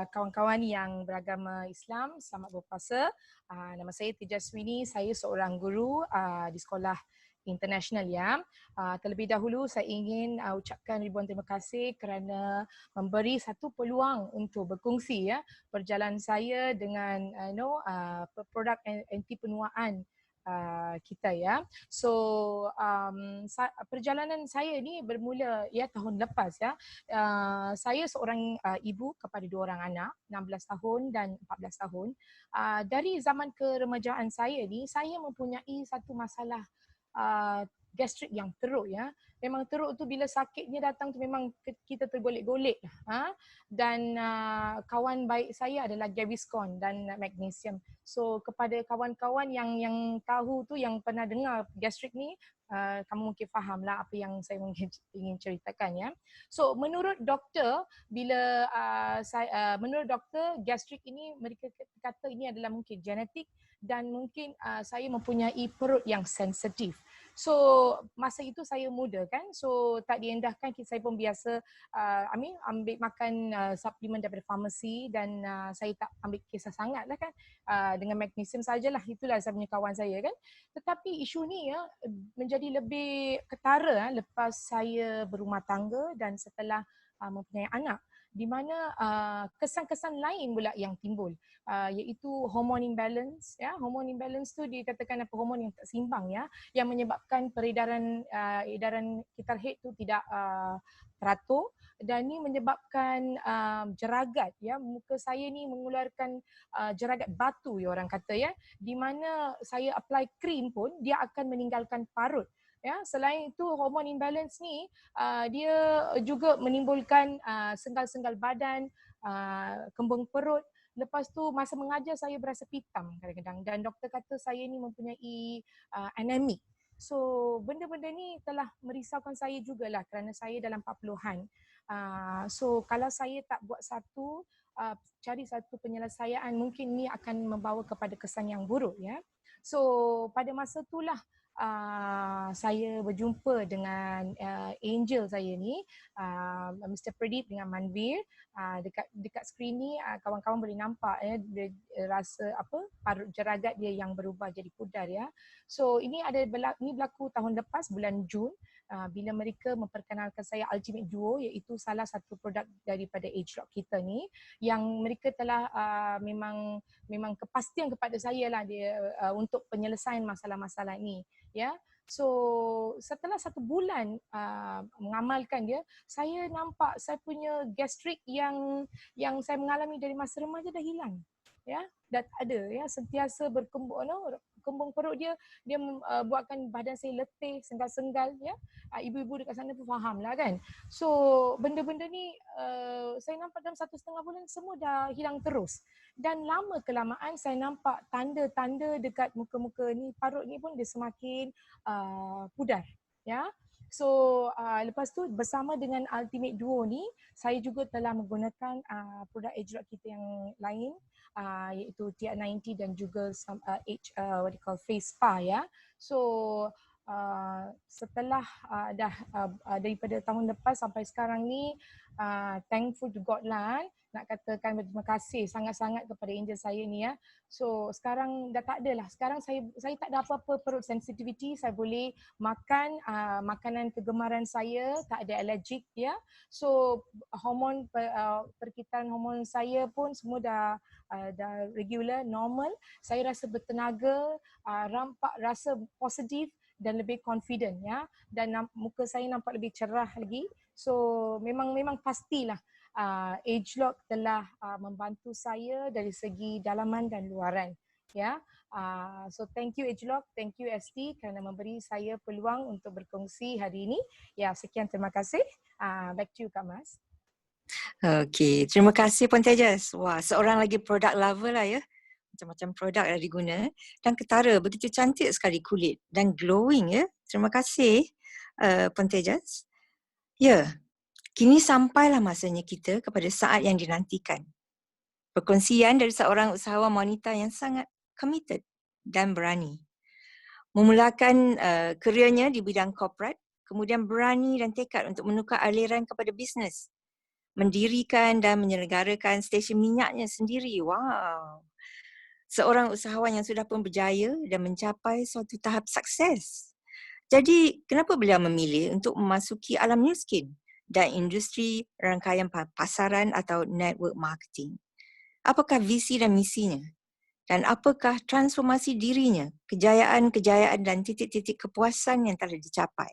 kawan-kawan yang beragama Islam, selamat berpuasa. Nama saya Tejaswini, saya seorang guru di sekolah international ya. Terlebih dahulu saya ingin ucapkan ribuan terima kasih kerana memberi satu peluang untuk berkongsi ya perjalanan saya dengan produk anti penuaan kita ya. So perjalanan saya ni bermula ya tahun lepas ya. Saya seorang ibu kepada 2 orang anak, 16 tahun dan 14 tahun. Dari zaman keremajaan saya ni, saya mempunyai satu masalah gastrik yang teruk ya. Memang teruk tu bila sakitnya datang tu memang kita tergolek-golek. Dan kawan baik saya adalah Gaviscon dan magnesium. So kepada kawan-kawan yang tahu tu, yang pernah dengar gastrik ni, kamu mungkin fahamlah apa yang saya ingin ceritakan ya. So menurut doktor, bila menurut doktor gastrik ini mereka kata ini adalah mungkin genetik dan mungkin saya mempunyai perut yang sensitif. So masa itu saya muda kan, so tak diendahkan, saya pun biasa ambil makan suplemen daripada farmasi dan saya tak ambil kisah sangat lah kan, dengan magnesium sajalah, itulah saya punya kawan saya kan. Tetapi isu ni ya menjadi lebih ketara lepas saya berumah tangga dan setelah mempunyai anak, di mana kesan-kesan lain pula yang timbul, iaitu hormone imbalance ya. Hormone imbalance tu dikatakan apa, hormon yang tak seimbang ya, yang menyebabkan peredaran edaran kitar head tu tidak teratur, dan ini menyebabkan jeragat ya. Muka saya ni mengeluarkan jeragat batu ya orang kata ya, di mana saya apply krim pun dia akan meninggalkan parut. Ya, selain itu hormon imbalance ni dia juga menimbulkan senggal-senggal badan, kembung perut. Lepas tu masa mengajar saya berasa pitam kadang-kadang dan doktor kata saya ni mempunyai anemik. So benda-benda ni telah merisaukan saya jugalah kerana saya dalam 40-an. So kalau saya tak buat cari satu penyelesaian, mungkin ni akan membawa kepada kesan yang buruk ya. So pada masa itulah saya berjumpa dengan angel saya ni, Mr. Pradeep dengan Manvir. Dekat skrin ni kawan-kawan boleh nampak ya, dia rasa apa, parut jeragat dia yang berubah jadi pudar ya. So ini berlaku tahun lepas bulan Jun, bila mereka memperkenalkan saya Ultimate Duo, iaitu salah satu produk daripada AgeLock kita ni, yang mereka telah memang kepastian kepada saya lah dia untuk penyelesaian masalah-masalah ini ya. So setelah 1 bulan mengamalkan dia, saya nampak saya punya gastrik yang saya mengalami dari masa remaja dah hilang ya, dah tak ada ya. Sentiasa berkembung kembung perut dia buatkan badan saya letih, senggal-senggal ya. Ibu-ibu dekat sana pun faham lah kan. So benda-benda ni saya nampak dalam 1.5 bulan semua dah hilang terus. Dan lama kelamaan saya nampak tanda-tanda dekat muka-muka ni, parut ni pun dia semakin pudar ya. So lepas tu bersama dengan Ultimate Duo ni, saya juga telah menggunakan produk AgeLock kita yang lain, iaitu TR90 dan juga Face Spa ya. So setelah daripada tahun lepas sampai sekarang ni, thankful to God lah, nak katakan berterima kasih sangat-sangat kepada angel saya ni ya. So sekarang dah tak ada lah. Sekarang saya tak ada apa-apa perut sensitivity. Saya boleh makan makanan kegemaran saya, tak ada allergic ya. So hormon perkitaran hormon saya pun semua dah regular, normal. Saya rasa bertenaga, rasa positif dan lebih confident ya, dan muka saya nampak lebih cerah lagi. So memang pastilah Agelock telah membantu saya dari segi dalaman dan luaran ya. So thank you Agelock, thank you ST kerana memberi saya peluang untuk berkongsi hari ini. Ya, sekian, terima kasih. Back to you Kak Mas. Okey, terima kasih Puan Tejas. Wah, seorang lagi product lover lah ya. Macam-macam produk dah diguna dan ketara begitu cantik sekali kulit dan glowing ya. Terima kasih Puan Tejas. Ya, kini sampailah masanya kita kepada saat yang dinantikan. Perkongsian dari seorang usahawan wanita yang sangat committed dan berani. Memulakan kerjanya di bidang corporate, kemudian berani dan tekad untuk menukar aliran kepada bisnes. Mendirikan dan menyelenggarakan stesen minyaknya sendiri. Wow. Seorang usahawan yang sudah pun berjaya dan mencapai suatu tahap sukses. Jadi, kenapa beliau memilih untuk memasuki alam New Skin dan industri rangkaian pasaran atau network marketing? Apakah visi dan misinya? Dan apakah transformasi dirinya, kejayaan-kejayaan dan titik-titik kepuasan yang telah dicapai?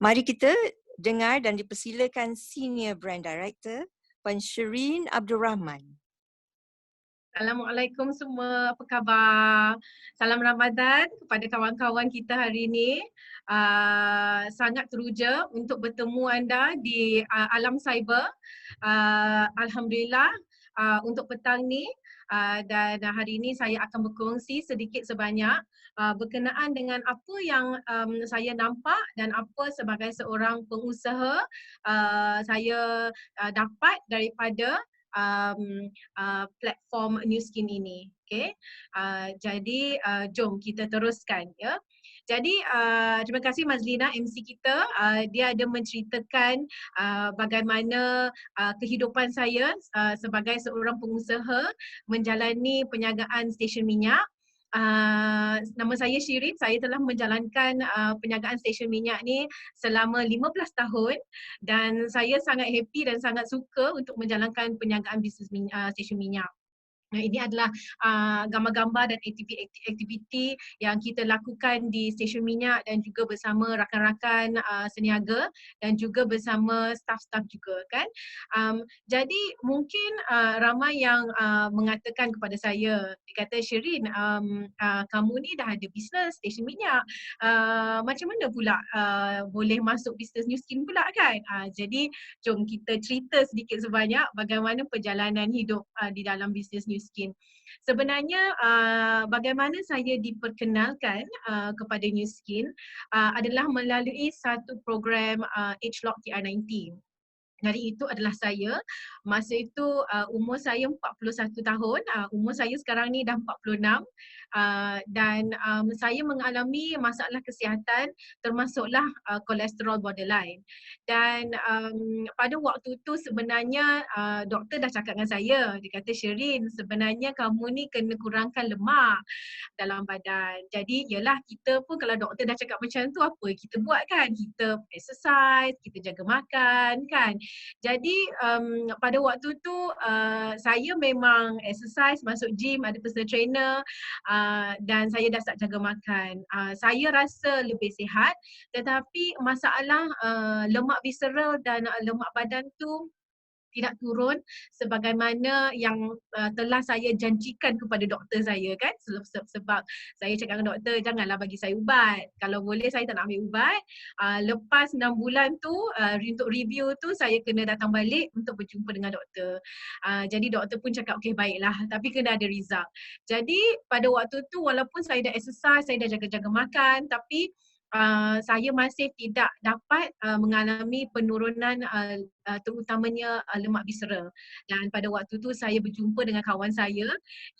Mari kita dengar dan dipersilakan Senior Brand Director, Puan Shireen Abdul Rahman. Assalamualaikum semua, apa khabar? Salam Ramadan kepada kawan-kawan kita hari ini. Sangat teruja untuk bertemu anda di alam cyber. Alhamdulillah untuk petang ni dan hari ini saya akan berkongsi sedikit sebanyak berkenaan dengan apa yang saya nampak dan apa sebagai seorang pengusaha saya dapat daripada platform New Skin ini. Okay. Jadi jom kita teruskan ya. Jadi terima kasih Mazlina MC kita. Dia ada menceritakan bagaimana kehidupan saya sebagai seorang pengusaha menjalani penjagaan stesen minyak. Nama saya Shireen, saya telah menjalankan penjagaan stesen minyak ni selama 15 tahun dan saya sangat happy dan sangat suka untuk menjalankan penjagaan bisnes stesen minyak. Ini adalah gambar-gambar dan aktiviti yang kita lakukan di stesen minyak dan juga bersama rakan-rakan seniaga dan juga bersama staf-staf juga kan. Jadi mungkin ramai yang mengatakan kepada saya, dia kata Shireen, kamu ni dah ada bisnes stesen minyak, macam mana pula boleh masuk bisnes New Skin pula kan. Jadi jom kita cerita sedikit sebanyak bagaimana perjalanan hidup di dalam bisnes New Skin. Sebenarnya bagaimana saya diperkenalkan kepada New Skin adalah melalui satu program Agelock TR90. Dari itu adalah saya, masa itu umur saya 41 tahun, umur saya sekarang ni dah 46 dan saya mengalami masalah kesihatan termasuklah kolesterol borderline. Dan pada waktu itu sebenarnya doktor dah cakap dengan saya, dia kata Shireen, sebenarnya kamu ni kena kurangkan lemak dalam badan. Jadi yalah, kita pun kalau doktor dah cakap macam tu, apa kita buat kan? Kita exercise, kita jaga makan kan. Jadi pada waktu tu saya memang exercise, masuk gym, ada personal trainer dan saya dah start jaga makan. Saya rasa lebih sihat, tetapi masalah lemak visceral dan lemak badan tu tidak turun sebagaimana yang telah saya janjikan kepada doktor saya kan. Sebab saya cakap dengan doktor, janganlah bagi saya ubat. Kalau boleh saya tak nak ambil ubat. Lepas 6 bulan tu untuk review tu saya kena datang balik untuk berjumpa dengan doktor. Jadi doktor pun cakap okey baiklah, tapi kena ada result. Jadi pada waktu tu walaupun saya dah exercise, saya dah jaga-jaga makan, tapi saya masih tidak dapat mengalami penurunan terutamanya lemak visceral. Dan pada waktu tu saya berjumpa dengan kawan saya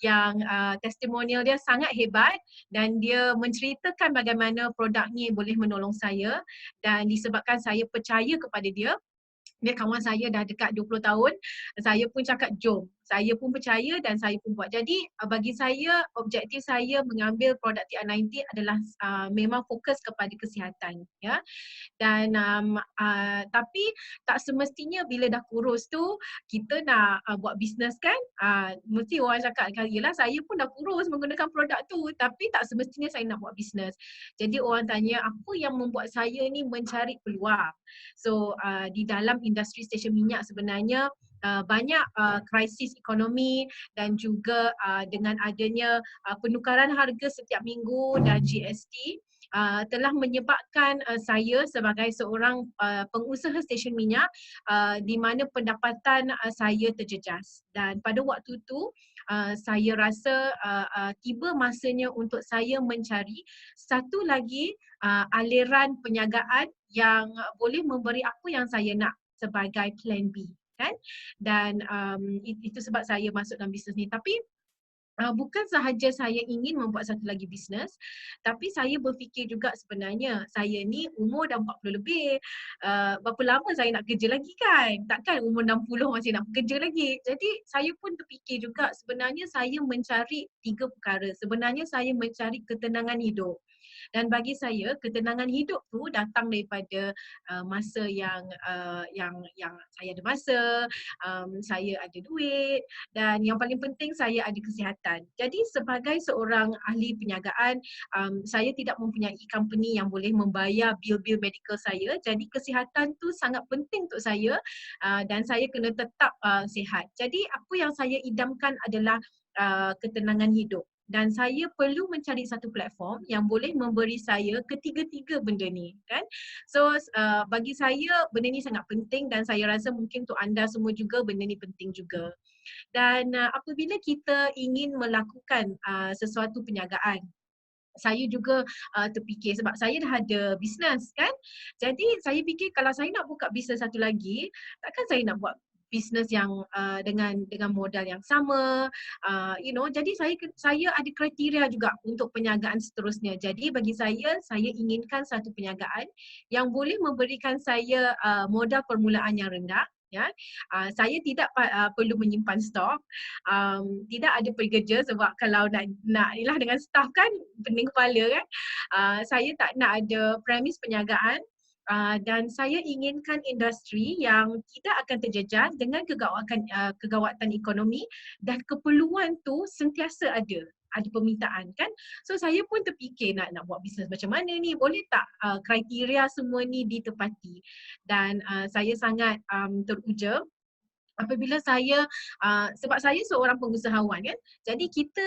yang testimonial dia sangat hebat dan dia menceritakan bagaimana produk ni boleh menolong saya, dan disebabkan saya percaya kepada dia, Dia kawan saya dah dekat 20 tahun. Saya pun cakap jom. Saya pun percaya dan saya pun buat. Jadi bagi saya, objektif saya mengambil produk TR90 adalah memang fokus kepada kesihatan, ya. Dan tapi tak semestinya bila dah kurus tu kita nak buat bisnes kan. Mesti orang cakap, yelah saya pun dah kurus menggunakan produk tu, tapi tak semestinya saya nak buat bisnes. Jadi orang tanya apa yang membuat saya ni mencari peluang. So di dalam industri stesen minyak sebenarnya banyak krisis ekonomi dan juga dengan adanya penukaran harga setiap minggu dan GST telah menyebabkan saya sebagai seorang pengusaha stesen minyak di mana pendapatan saya terjejas. Dan pada waktu tu saya rasa tiba masanya untuk saya mencari satu lagi aliran perniagaan yang boleh memberi apa yang saya nak sebagai plan B, kan. Dan itu sebab saya masuk dalam bisnes ni. Tapi bukan sahaja saya ingin membuat satu lagi bisnes, tapi saya berfikir juga sebenarnya saya ni umur dah 40 lebih. Berapa lama saya nak kerja lagi kan? Takkan umur 60 masih nak bekerja lagi. Jadi saya pun terfikir juga sebenarnya saya mencari 3 perkara. Sebenarnya saya mencari ketenangan hidup. Dan bagi saya ketenangan hidup tu datang daripada masa yang saya ada masa, saya ada duit dan yang paling penting saya ada kesihatan. Jadi sebagai seorang ahli perniagaan, saya tidak mempunyai company yang boleh membayar bil-bil medical saya. Jadi kesihatan tu sangat penting untuk saya dan saya kena tetap sihat. Jadi apa yang saya idamkan adalah ketenangan hidup. Dan saya perlu mencari satu platform yang boleh memberi saya ketiga-tiga benda ni, kan. So bagi saya benda ni sangat penting dan saya rasa mungkin untuk anda semua juga benda ni penting juga. Dan apabila kita ingin melakukan sesuatu perniagaan, saya juga terfikir sebab saya dah ada bisnes, kan. Jadi saya fikir kalau saya nak buka bisnes satu lagi, takkan saya nak buat bisnes yang dengan modal yang sama, jadi saya ada kriteria juga untuk perniagaan seterusnya. Jadi bagi saya inginkan satu perniagaan yang boleh memberikan saya modal permulaan yang rendah, ya. Saya tidak perlu menyimpan stok, tidak ada pekerja sebab kalau nak ialah dengan staff kan pening kepala, kan. Saya tak nak ada premis perniagaan. Dan saya inginkan industri yang tidak akan terjejas dengan kegawatan ekonomi dan keperluan tu sentiasa ada permintaan, kan. So saya pun terfikir nak buat bisnes macam mana ni, boleh tak kriteria semua ni ditepati. Dan saya sangat teruja apabila saya sebab saya seorang pengusahawan, kan. Jadi kita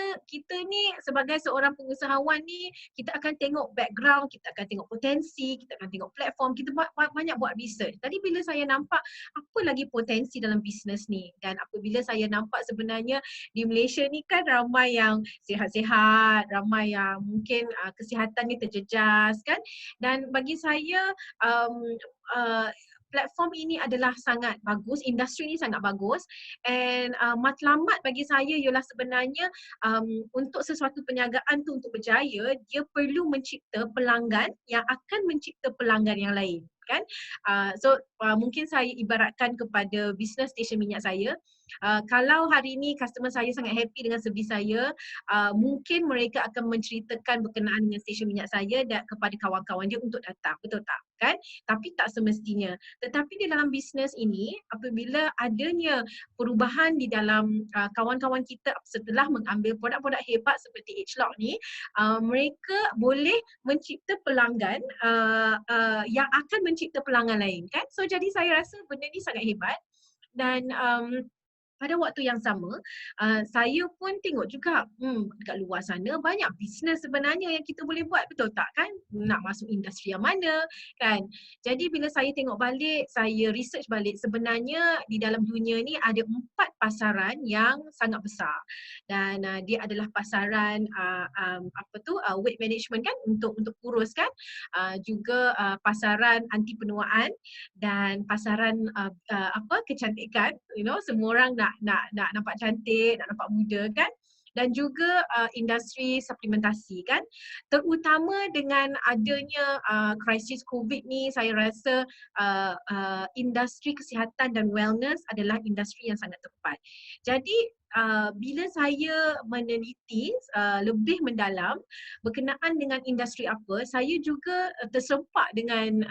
ni sebagai seorang pengusahawan ni kita akan tengok background, kita akan tengok potensi, kita akan tengok platform, kita banyak buat research. Tadi bila saya nampak apa lagi potensi dalam bisnes ni dan apabila saya nampak sebenarnya di Malaysia ni kan ramai yang sihat-sihat, ramai yang mungkin kesihatan ni terjejas, kan. Dan bagi saya platform ini adalah sangat bagus, industri ini sangat bagus, and matlamat bagi saya ialah sebenarnya untuk sesuatu perniagaan tu untuk berjaya, dia perlu mencipta pelanggan yang akan mencipta pelanggan yang lain, kan. So mungkin saya ibaratkan kepada bisnes stesen minyak saya, kalau hari ini customer saya sangat happy dengan servis saya, mungkin mereka akan menceritakan berkenaan dengan stesen minyak saya dan kepada kawan-kawan dia untuk datang, betul tak, kan? Tapi tak semestinya. Tetapi di dalam bisnes ini, apabila adanya perubahan di dalam kawan-kawan kita setelah mengambil produk-produk hebat seperti Agelock ni, mereka boleh mencipta pelanggan yang akan mencipta pelanggan lain, kan. So jadi saya rasa benda ni sangat hebat dan pada waktu yang sama, saya pun tengok juga dekat luar sana banyak bisnes sebenarnya yang kita boleh buat, betul tak, kan? Nak masuk industri yang mana, kan? Jadi bila saya tengok balik, saya research balik, sebenarnya di dalam dunia ni ada 4 pasaran yang sangat besar. Dan dia adalah pasaran weight management, kan, untuk kurus, kan? Juga pasaran anti penuaan dan pasaran kecantikan, semua orang nak nampak cantik, nak nampak muda, kan. dan juga industri suplementasi kan. Terutama dengan adanya krisis COVID ni, saya rasa industri kesihatan dan wellness adalah industri yang sangat tepat. Jadi bila saya meneliti lebih mendalam berkenaan dengan industri apa, saya juga terserempak dengan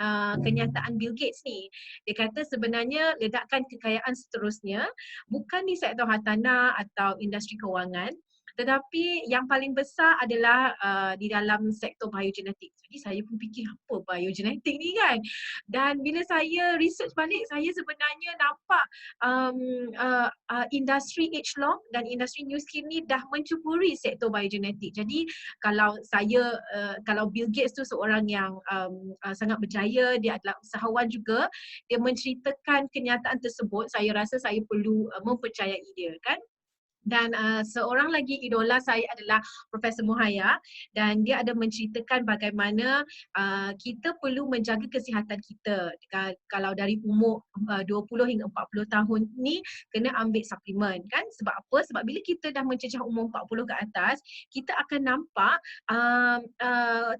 kenyataan Bill Gates ni. Dia kata sebenarnya ledakan kekayaan seterusnya bukan di sektor hartanah atau industri kewangan, tetapi yang paling besar adalah di dalam sektor biogenetik. Jadi saya pun fikir apa biogenetik ni kan. Dan bila saya research balik, saya sebenarnya nampak industri age long dan industri new skill ni dah mencuburi sektor biogenetik. Jadi kalau kalau Bill Gates tu seorang yang sangat berjaya, dia adalah usahawan juga, dia menceritakan kenyataan tersebut, saya rasa saya perlu mempercayai dia kan. Dan seorang lagi idola saya adalah Profesor Muhaya, dan dia ada menceritakan bagaimana kita perlu menjaga kesihatan kita. Kalau dari umur 20 hingga 40 tahun ni kena ambil suplemen kan. Sebab apa? Sebab bila kita dah mencecah umur 40 ke atas, kita akan nampak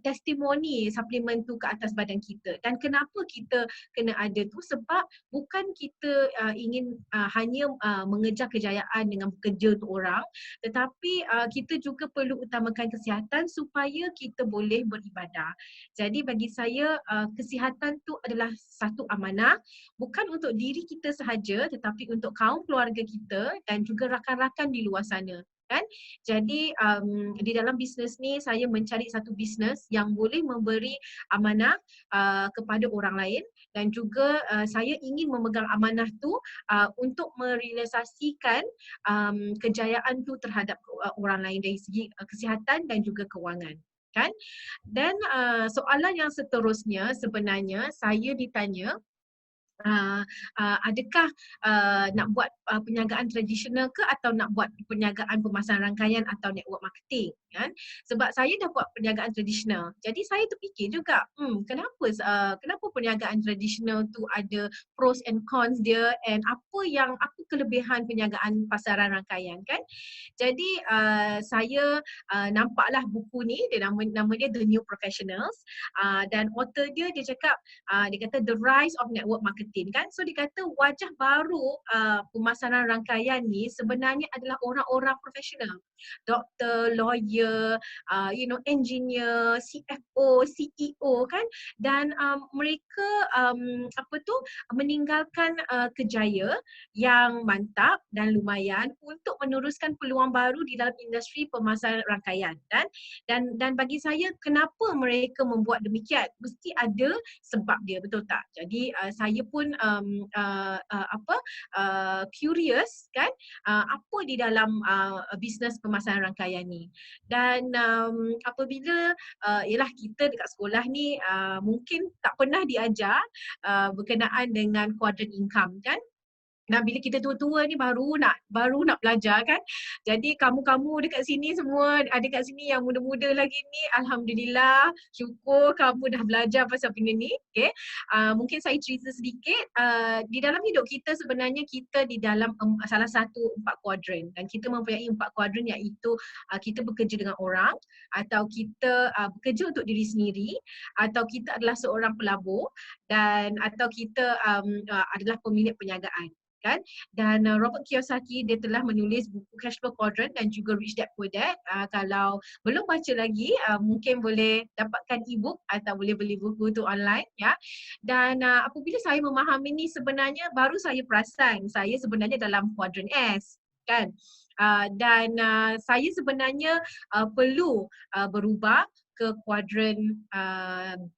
testimoni suplemen tu ke atas badan kita. Dan kenapa kita kena ada tu? Sebab bukan kita ingin hanya mengejar kejayaan dengan bekerja untuk orang, tetapi kita juga perlu utamakan kesihatan supaya kita boleh beribadah. Jadi bagi saya kesihatan tu adalah satu amanah, bukan untuk diri kita sahaja tetapi untuk kaum keluarga kita dan juga rakan-rakan di luar sana kan. Jadi di dalam bisnes ni saya mencari satu bisnes yang boleh memberi amanah kepada orang lain, dan juga saya ingin memegang amanah tu untuk merealisasikan kejayaan tu terhadap orang lain dari segi kesihatan dan juga kewangan kan. Dan soalan yang seterusnya sebenarnya saya ditanya, adakah nak buat perniagaan tradisional ke atau nak buat perniagaan pemasaran rangkaian atau network marketing kan. Sebab saya dah buat perniagaan tradisional, jadi saya terfikir juga kenapa perniagaan tradisional tu ada pros and cons dia, and apa kelebihan perniagaan pasaran rangkaian kan. Jadi saya nampaklah buku ni, nama dia The New Professionals, dan author dia cakap, dia kata The Rise of Network Marketing kan. So dia kata wajah baru pemasaran rangkaian ni sebenarnya adalah orang-orang profesional, doktor, lawyer, engineer, CFO, CEO kan. Dan mereka meninggalkan kejaya yang mantap dan lumayan untuk meneruskan peluang baru di dalam industri pemasaran rangkaian dan bagi saya kenapa mereka membuat demikian, mesti ada sebab dia, betul tak? Jadi saya pun curious kan, apa di dalam bisnes pemasaran rangkaian ni. Dan apabila ialah kita dekat sekolah ni mungkin tak pernah diajar berkenaan dengan quadrant income kan. Nah, bila kita tua-tua ni baru nak belajar kan. Jadi kamu dekat sini semua, ada kat sini yang muda-muda lagi ni, alhamdulillah, syukur kamu dah belajar pasal benda ni. Okay. Mungkin saya cerita sedikit. Di dalam hidup kita sebenarnya kita di dalam salah satu 4 kuadran, dan kita mempunyai 4 kuadran, iaitu kita bekerja dengan orang, atau kita bekerja untuk diri sendiri, atau kita adalah seorang pelabur, dan atau kita adalah pemilik perniagaan kan. Dan Robert Kiyosaki dia telah menulis buku Cash Flow Quadrant dan juga Rich Dad Poor Dad. Kalau belum baca lagi mungkin boleh dapatkan e-book atau boleh beli buku tu online ya. Dan apabila saya memahami ni, sebenarnya baru saya perasan saya sebenarnya dalam kuadran S kan. Dan saya sebenarnya perlu berubah ke kuadran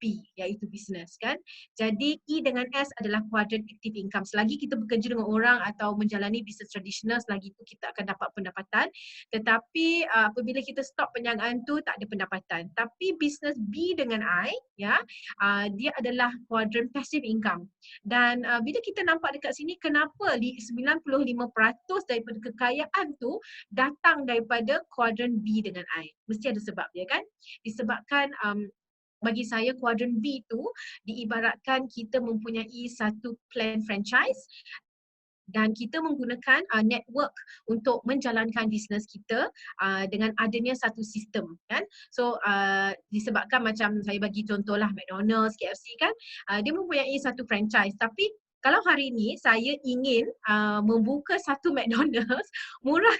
B, iaitu business kan. Jadi E dengan S adalah kuadran active income. Selagi kita bekerja dengan orang atau menjalani bisnes tradisional, selagi itu kita akan dapat pendapatan. Tetapi apabila kita stop perniagaan tu, tak ada pendapatan. Tapi bisnes B dengan I ya, dia adalah kuadran passive income. Dan bila kita nampak dekat sini, kenapa 95% daripada kekayaan tu datang daripada kuadran B dengan I. Mesti ada sebab dia kan. Disebabkan bagi saya kuadran B tu diibaratkan kita mempunyai satu plan franchise dan kita menggunakan network untuk menjalankan bisnes kita dengan adanya satu sistem kan. So disebabkan macam saya bagi contohlah McDonald's, KFC kan, dia mempunyai satu franchise, tapi kalau hari ini saya ingin membuka satu McDonald's, murah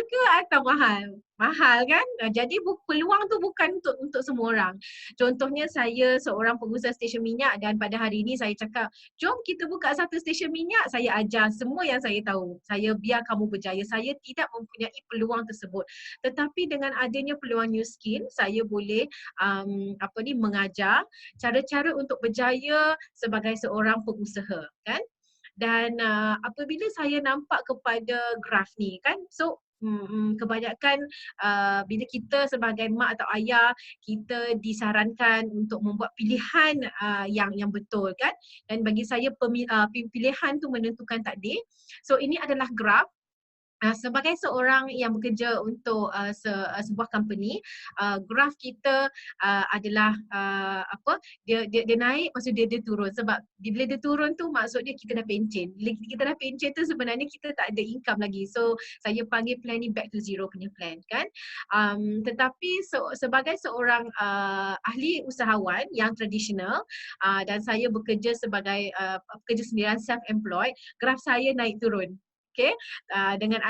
ke atau mahal? Mahal kan? Jadi peluang tu bukan untuk semua orang. Contohnya saya seorang pengusaha stesen minyak dan pada hari ini saya cakap, jom kita buka satu stesen minyak, saya ajar semua yang saya tahu. Saya biar kamu berjaya. Saya tidak mempunyai peluang tersebut. Tetapi dengan adanya peluang New Skin, saya boleh mengajar cara-cara untuk berjaya sebagai seorang pengusaha kan. Dan apabila saya nampak kepada graf ni kan, so kebanyakan bila kita sebagai mak atau ayah, kita disarankan untuk membuat pilihan yang betul kan, dan bagi saya pilihan tu menentukan takdir. So ini adalah graf. Sebagai seorang yang bekerja untuk sebuah company, graf kita adalah dia naik, maksud dia turun. Sebab bila dia turun tu maksudnya kita dah pencen. Bila kita dah pencen tu sebenarnya kita tak ada income lagi. So saya panggil plan ni back to zero punya plan kan. Tetapi sebagai seorang ahli usahawan yang tradisional, dan saya bekerja sebagai pekerja sendirian self-employed, graf saya naik turun. Okay, dengan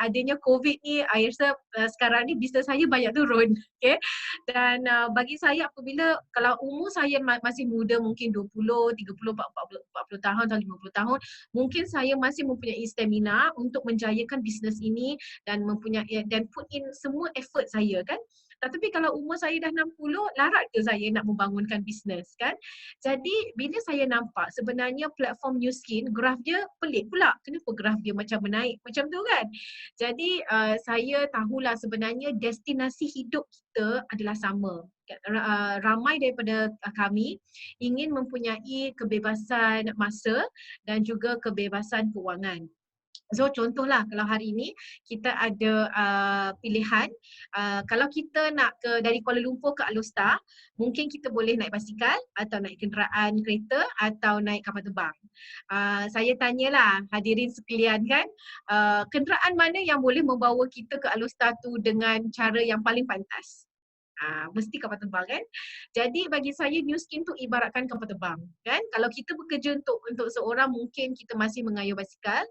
adanya COVID ni, saya rasa sekarang ni bisnes saya banyak turun. Okay, dan bagi saya apabila kalau umur saya masih muda, mungkin 20, 30, 40 tahun atau 50 tahun, mungkin saya masih mempunyai stamina untuk menjayakan bisnes ini dan put in semua effort saya kan. Tetapi kalau umur saya dah 60, larat ke saya nak membangunkan bisnes kan? Jadi bila saya nampak sebenarnya platform New Skin, graf dia pelik pula. Kenapa graf dia macam menaik macam tu kan? Jadi saya tahulah sebenarnya destinasi hidup kita adalah sama. Ramai daripada kami ingin mempunyai kebebasan masa dan juga kebebasan kewangan. So contohlah kalau hari ini kita ada pilihan, kalau kita nak dari Kuala Lumpur ke Alor, mungkin kita boleh naik basikal atau naik kenderaan kereta atau naik kapal terbang. Saya tanyalah hadirin sekalian kan, kenderaan mana yang boleh membawa kita ke Alor tu dengan cara yang paling pantas? Mesti kapal terbang kan. Jadi bagi saya New Skin tu ibaratkan kapal terbang kan. Kalau kita bekerja untuk seorang, mungkin kita masih mengayuh basikal.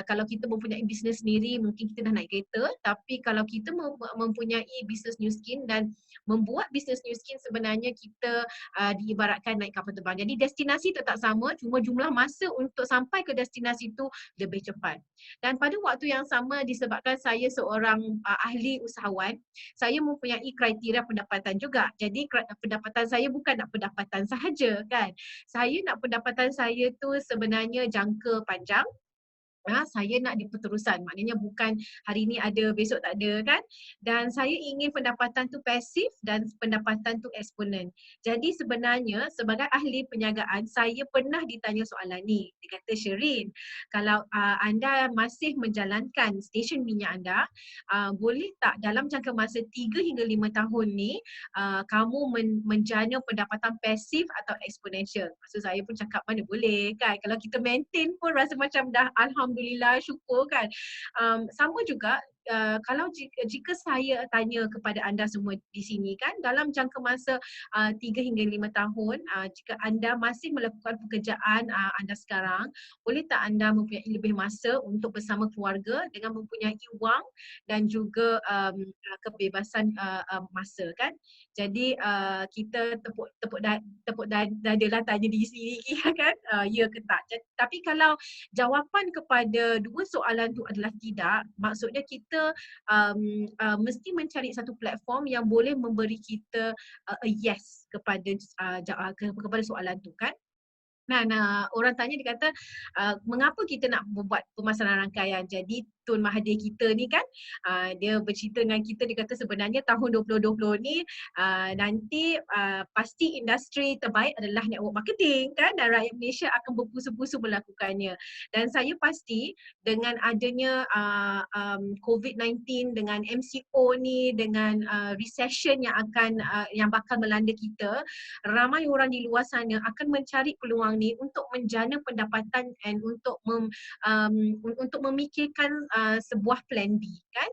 Kalau kita mempunyai bisnes sendiri, mungkin kita dah naik kereta. Tapi kalau kita mempunyai bisnes New Skin dan membuat bisnes New Skin, sebenarnya kita diibaratkan naik kapal terbang. Jadi destinasi tetap sama, cuma jumlah masa untuk sampai ke destinasi itu lebih cepat. Dan pada waktu yang sama, disebabkan saya seorang ahli usahawan, saya mempunyai kriteria pendapatan juga. Jadi pendapatan saya bukan nak pendapatan sahaja kan. Saya nak pendapatan saya tu sebenarnya jangka panjang. Saya nak di berterusan, maknanya bukan hari ni ada besok tak ada kan. Dan saya ingin pendapatan tu pasif dan pendapatan tu eksponen. Jadi sebenarnya sebagai ahli perniagaan, saya pernah ditanya soalan ni. Dia kata, Sherine, kalau anda masih menjalankan stesen minyak anda, boleh tak dalam jangka masa 3 hingga 5 tahun ni kamu menjana pendapatan pasif atau eksponensial? Maksud saya pun cakap mana boleh kan. Kalau kita maintain pun rasa macam dah alhamdulillah, syukur kan. Sama juga kalau jika saya tanya kepada anda semua di sini kan, dalam jangka masa 3 hingga 5 tahun, jika anda masih melakukan pekerjaan anda sekarang, boleh tak anda mempunyai lebih masa untuk bersama keluarga dengan mempunyai wang dan juga kebebasan masa kan. Jadi kita tepuk dadalah tanya diri sendiri kan, ya ke tak. Tapi kalau jawapan kepada dua soalan tu adalah tidak, maksudnya kita mesti mencari satu platform yang boleh memberi kita a yes kepada soalan tu kan. Nah, orang tanya, dia kata mengapa kita nak membuat pemasaran rangkaian. Jadi Tun Mahathir kita ni kan, dia bercerita dengan kita, dia kata sebenarnya tahun 2020 ni nanti pasti industri terbaik adalah network marketing kan, dan rakyat Malaysia akan berpusu-pusu melakukannya. Dan saya pasti dengan adanya COVID-19, dengan MCO ni, dengan recession yang bakal melanda kita, ramai orang di luar sana akan mencari peluang peluang ni untuk menjana pendapatan and untuk untuk memikirkan sebuah plan B kan.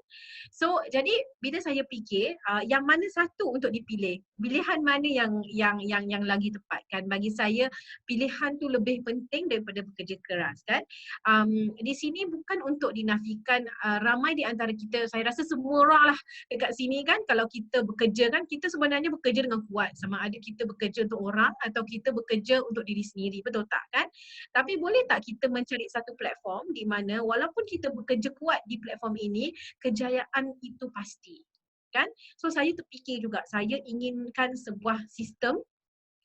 So jadi bila saya fikir yang mana satu untuk dipilih, pilihan mana yang lagi tepat kan, bagi saya pilihan tu lebih penting daripada bekerja keras kan. Di sini bukan untuk dinafikan ramai di antara kita, saya rasa semua orang lah dekat sini kan, kalau kita bekerja kan, kita sebenarnya bekerja dengan kuat, sama ada kita bekerja untuk orang atau kita bekerja untuk diri sendiri, betul tak kan? Tapi boleh tak kita mencari satu platform di mana walaupun kita bekerja kuat di platform ini, kejayaan itu pasti kan? So saya terfikir juga, saya inginkan sebuah sistem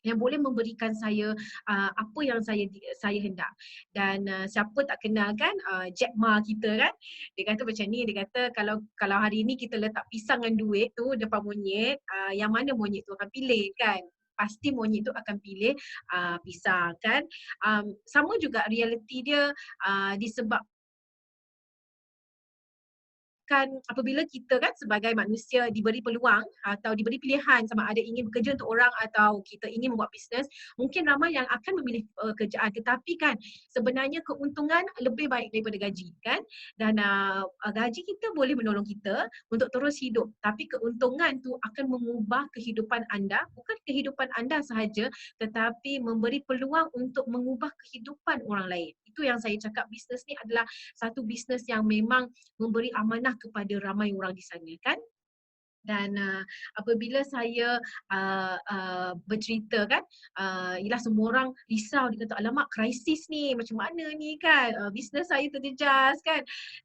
yang boleh memberikan saya apa yang saya hendak. Dan siapa tak kenal kan Jack Ma kita kan, dia kata macam ni, dia kata kalau hari ni kita letak pisang dengan duit tu depan monyet, yang mana monyet tu akan pilih kan? Pasti monyet tu akan pilih pisang kan. Sama juga realiti dia disebab kan apabila kita kan sebagai manusia diberi peluang atau diberi pilihan sama ada ingin bekerja untuk orang atau kita ingin membuat bisnes, mungkin ramai yang akan memilih kerjaan, tetapi kan sebenarnya keuntungan lebih baik daripada gaji kan. Dan gaji kita boleh menolong kita untuk terus hidup, tapi keuntungan tu akan mengubah kehidupan anda, bukan kehidupan anda sahaja tetapi memberi peluang untuk mengubah kehidupan orang lain. Itu yang saya cakap, bisnes ni adalah satu bisnes yang memang memberi amanah kepada ramai orang di sana kan. Dan apabila saya bercerita kan, ialah semua orang risau, dia kata alamak krisis ni macam mana ni kan, bisnes saya terjejas kan.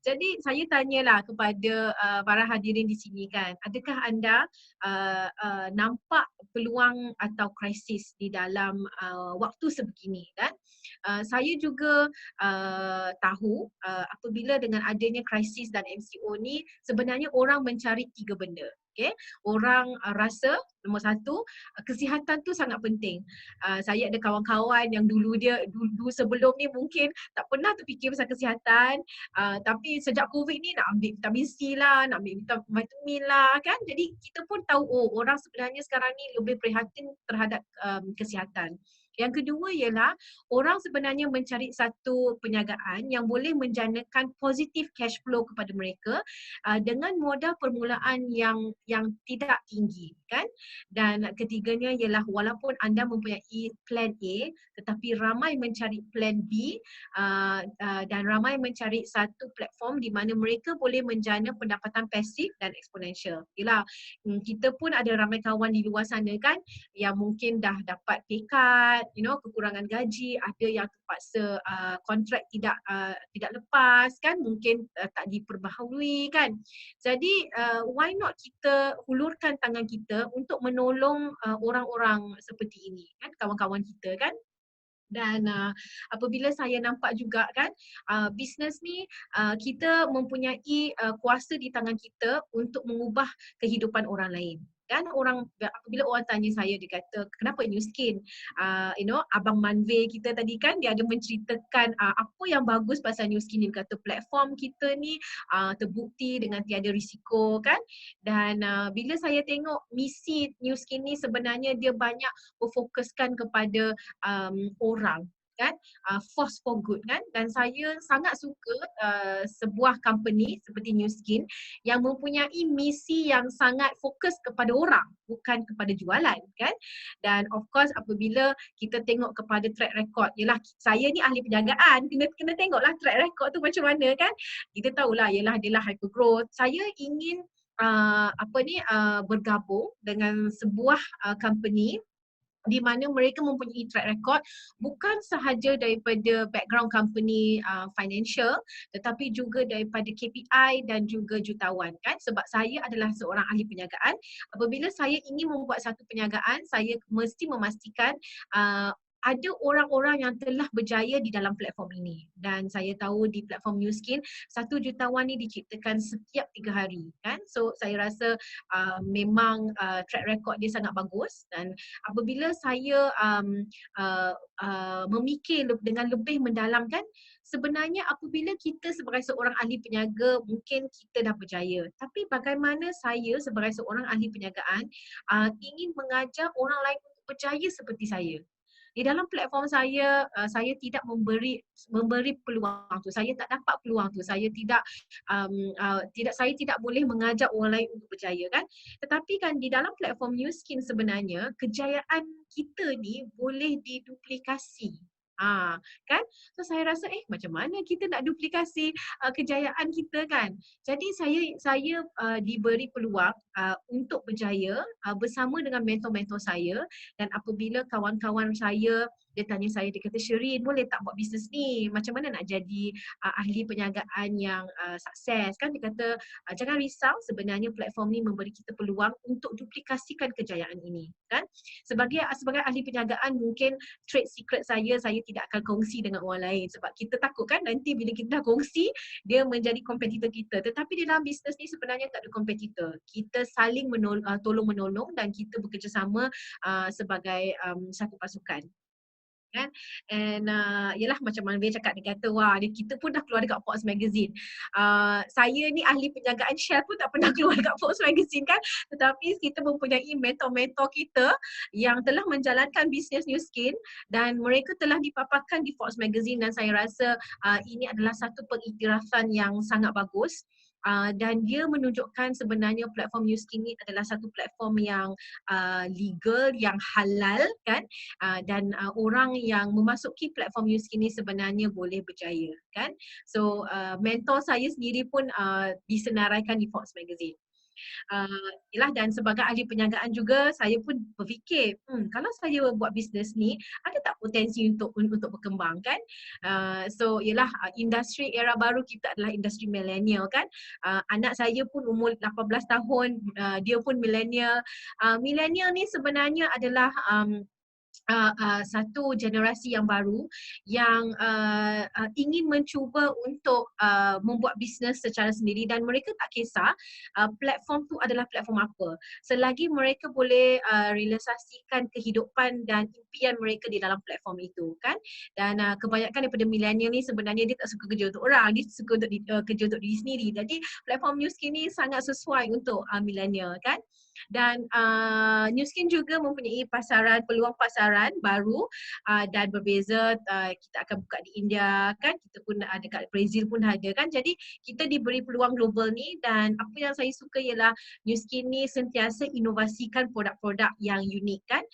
Jadi saya tanyalah kepada para hadirin di sini kan, adakah anda nampak peluang atau krisis di dalam waktu sebegini kan. Saya juga tahu apabila dengan adanya krisis dan MCO ni, sebenarnya orang mencari 3 benda. Okay. Orang rasa nombor satu, kesihatan tu sangat penting. Saya ada kawan-kawan yang dulu sebelum ni mungkin tak pernah terfikir pasal kesihatan, tapi sejak COVID ni nak ambil vitamin C lah, nak ambil vitamin lah kan. Jadi kita pun tahu orang sebenarnya sekarang ni lebih prihatin terhadap kesihatan. Yang kedua ialah orang sebenarnya mencari satu perniagaan yang boleh menjanakan positif cash flow kepada mereka dengan modal permulaan yang tidak tinggi kan. Dan ketiganya ialah walaupun anda mempunyai plan A tetapi ramai mencari plan B dan ramai mencari satu platform di mana mereka boleh menjana pendapatan pasif dan eksponensial. Yalah, kita pun ada ramai kawan di luar sana kan yang mungkin dah dapat pay cut, kekurangan gaji, ada yang terpaksa kontrak tidak lepas kan, mungkin tak diperbaharui kan. Jadi why not kita hulurkan tangan kita untuk menolong orang-orang seperti ini kan, kawan-kawan kita kan. Dan apabila saya nampak juga kan bisnes ni kita mempunyai kuasa di tangan kita untuk mengubah kehidupan orang lain. Dan apabila orang tanya saya, dia kata kenapa New Skin, Abang Manvir kita tadi kan, dia ada menceritakan apa yang bagus pasal New Skin. Dia kata platform kita ni terbukti dengan tiada risiko kan. Dan bila saya tengok misi New Skin ni, sebenarnya dia banyak berfokuskan kepada orang kan, force for good kan. Dan saya sangat suka sebuah company seperti New Skin yang mempunyai misi yang sangat fokus kepada orang, bukan kepada jualan kan. Dan of course apabila kita tengok kepada track record, yalah saya ni ahli perniagaan, kena tengoklah track record tu macam mana kan. Kita tahulah yalah dia lah hyper growth. Saya ingin bergabung dengan sebuah company di mana mereka mempunyai track record bukan sahaja daripada background company financial tetapi juga daripada KPI dan juga jutawan kan. Sebab saya adalah seorang ahli perniagaan, apabila saya ingin membuat satu perniagaan, saya mesti memastikan ada orang-orang yang telah berjaya di dalam platform ini. Dan saya tahu di platform New Skin, 1 jutawan ni diciptakan setiap 3 hari kan. So saya rasa memang track record dia sangat bagus. Dan apabila saya memikir dengan lebih mendalam kan, sebenarnya apabila kita sebagai seorang ahli peniaga mungkin kita dah berjaya, tapi bagaimana saya sebagai seorang ahli perniagaan ingin mengajar orang lain untuk berjaya seperti saya. Di dalam platform saya, saya tidak memberi peluang tu. Saya tak dapat peluang tu. Saya tidak boleh mengajak orang lain untuk berjaya kan. Tetapi kan di dalam platform New Skin sebenarnya kejayaan kita ni boleh diduplikasi. Kan? So saya rasa macam mana kita nak duplikasi kejayaan kita kan. Jadi saya diberi peluang untuk berjaya bersama dengan mentor-mentor saya, dan apabila kawan-kawan saya dia tanya saya, dia kata, "Shereen, boleh tak buat bisnes ni? Macam mana nak jadi ahli perniagaan yang sukses?" Kan dia kata, "Jangan risau, sebenarnya platform ni memberi kita peluang untuk duplikasikan kejayaan ini." Kan? Sebagai ahli perniagaan, mungkin trade secret saya tidak akan kongsi dengan orang lain sebab kita takut kan nanti bila kita dah kongsi dia menjadi kompetitor kita. Tetapi di dalam bisnes ni sebenarnya tak ada kompetitor. Kita saling tolong-menolong dan kita bekerjasama sebagai satu pasukan. Kan? And yelah macam Manvir cakap, dia kata wah kita pun dah keluar dekat Forbes Magazine. Saya ni ahli penjagaan share pun tak pernah keluar dekat Forbes Magazine kan, tetapi kita mempunyai mentor-mentor kita yang telah menjalankan bisnes New Skin dan mereka telah dipaparkan di Forbes Magazine, dan saya rasa ini adalah satu pengiktirafan yang sangat bagus. Dan dia menunjukkan sebenarnya platform New Skin ni adalah satu platform yang legal, yang halal kan, dan orang yang memasuki platform New Skin ni sebenarnya boleh berjaya kan. So mentor saya sendiri pun disenaraikan di Forbes Magazine. Dan sebagai ahli perniagaan juga saya pun berfikir, kalau saya buat bisnes ni ada tak potensi untuk berkembang kan. Industri era baru kita adalah industri millennial kan. Anak saya pun umur 18 tahun, dia pun millennial. Millennial ni sebenarnya adalah satu generasi yang baru yang ingin mencuba untuk membuat bisnes secara sendiri, dan mereka tak kisah platform tu adalah platform apa, selagi mereka boleh realisasikan kehidupan dan impian mereka di dalam platform itu kan. Dan kebanyakan daripada milenial ni sebenarnya dia tak suka kerja untuk orang, dia suka untuk kerja untuk diri sendiri. Jadi platform New Skin ni sangat sesuai untuk milenial kan. Dan New Skin juga mempunyai peluang pasaran baru dan berbeza. Kita akan buka di India kan, kita pun dekat Brazil pun ada kan. Jadi kita diberi peluang global ni, dan apa yang saya suka ialah New Skin ni sentiasa inovasikan produk-produk yang unik kan.